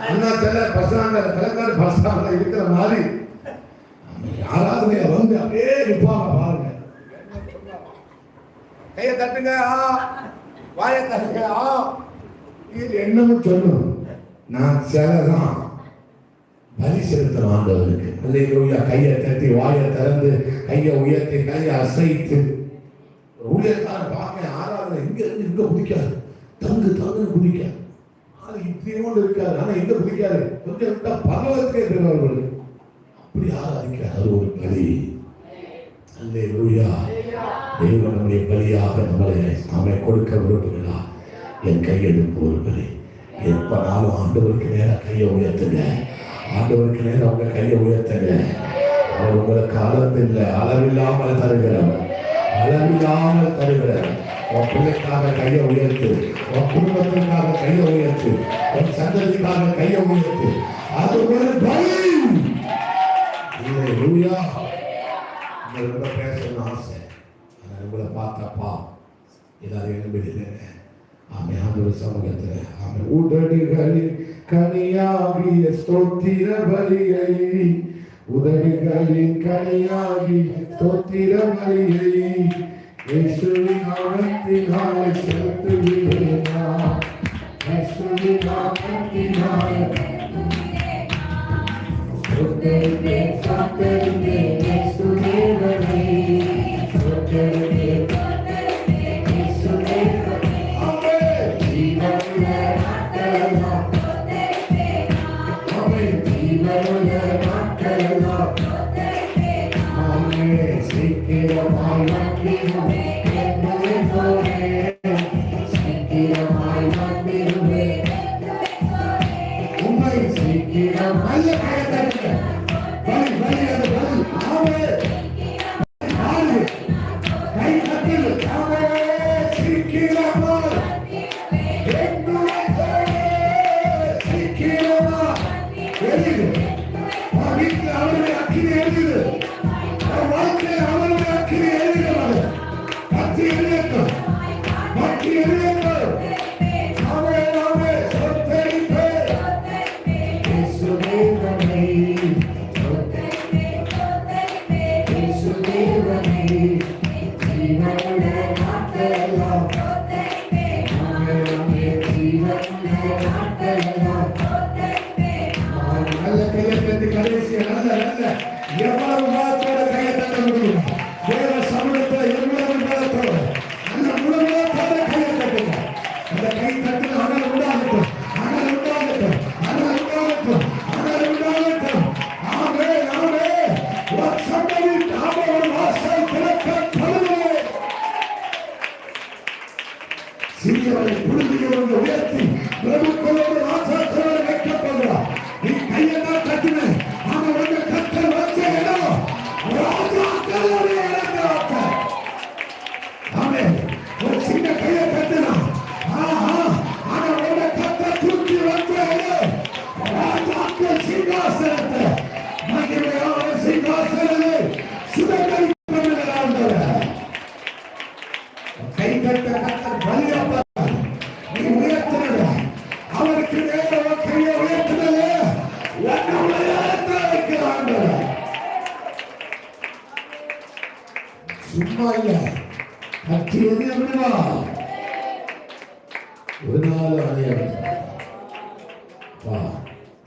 அண்ணா சிலை பஸ்டாண்ட்ல இருக்கிற மாதிரி ஆராதனைய வந்து அப்படியே நிற்பாங்க பாருங்க. கையை தட்டுங்க, வாயை தட்டுங்க. இது என்னன்னு சொல்லணும், நான் சிலைதான், பலி செலுத்தணும் ஆண்டவருக்கு. அல்லேலூயா. கையை தட்டி, வாயை திறந்து, கையை உயர்த்தி, கையை அசைத்து. ஊழியக்காரன் பார்க்க ஆராதனை இங்க இருந்து இங்க குடிக்காது, தங்கு குடிக்காது. ஆனா இப்படியோடு இருக்காரு, ஆனா எங்க குடிக்காது, கொஞ்சம் விட்டா பரவத்துக்கே பெறுவார்கள். அப்படி ஆராதிக்கிறார். அது ஒரு பலி. அல்லேலூயா. தேவன் நம்முடைய பலியாக நம்மை கொடுக்க விரும்புகிறார். என் கையெழுப்பு ஒரு பலி. எப்பனாலும் ஆண்டவருக்கு நேரம் கையை உயர்த்துங்க. ஆண்டவருக்கு நேரம் அவங்க கையை உயர்த்துங்க. அவர் உங்களுக்கு அளவில்லாமல் தருகிறவர். உன் பிள்ளைக்காக கையை உயர்த்து, உன் குடும்பத்திற்காக கையை உயர்த்து, உன் சந்ததிக்காக கையை உயர்த்து. அது ஒரு பலி. அல்லேலூயா. உங்களோட பேசணும்னு ஆசை, ஆனால் உங்களை பார்த்தப்பா எல்லாரும் எழும்பிடுங்க. ஆமே, ஆண்டவர் சமூகத்தில் ஆமே. உதடுகளின் கனியாகிய ஸ்தோத்திர பலியை, உதடுகளின் கனியாகிய ஸ்தோத்திர பலியை இயேசுவின் நாமத்தினாலே செலுத்துகிறேன். இயேசுவின் நாமத்தினாலே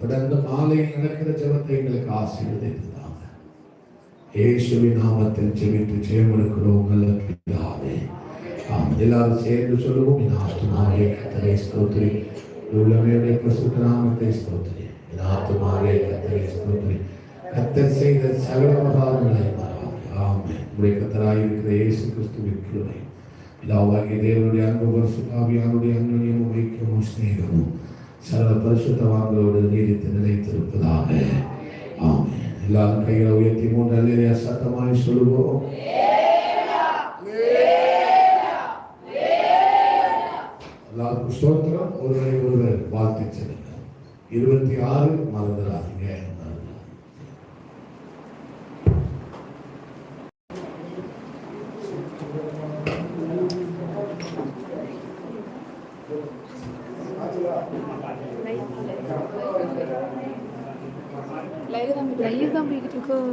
தொடர்ந்து மாலையில் நடக்கிற ஜெபத்தை எங்களுக்கு ஆசீர்வதித்தாங்க. இயேசுவின் நாமத்தில் ஜெபித்து ஜெயமெடுக்கிறோம் நல்ல பிதாவே. எல்லாரும் சேர்ந்து சொல்லுவோம். என் ஆத்துமாவே கர்த்தரை ஸ்தோத்திரி, உள்ளமையுடைய பிரசுத்த நாமத்தை ஸ்தோத்திரி. என் ஆத்துமாவே கர்த்தரை ஸ்தோத்திரி. கர்த்தர் செய்த சகல உபகாரங்களை மறவாதே. ஆமென். உடைய கர்த்தராயிருக்கிற இயேசு கிறிஸ்துவின் கிருபை, பிதாவாகிய தேவனுடைய அன்பு, பரிசுத்த ஆவியானவருடைய அன்யோன்யமும் ஐக்கியமும் சிநேகமும் சகல பரிசுத்தவான்களோடு நீடித்து நிலைத்திருப்பதாக. ஆமென். எல்லாரும் கைகளை உயர்த்தி 3 அல்லேலூயா சத்தமாய் சொல்லுவோம். எல்லாருக்கும் ஸ்தோத்திரம். ஒருவரை ஒருவர் வாழ்த்தி செல்லுங்கள். 26 மறந்துடாதீங்க. லைவ் தான் போய்கிட்டு இருக்கோம்.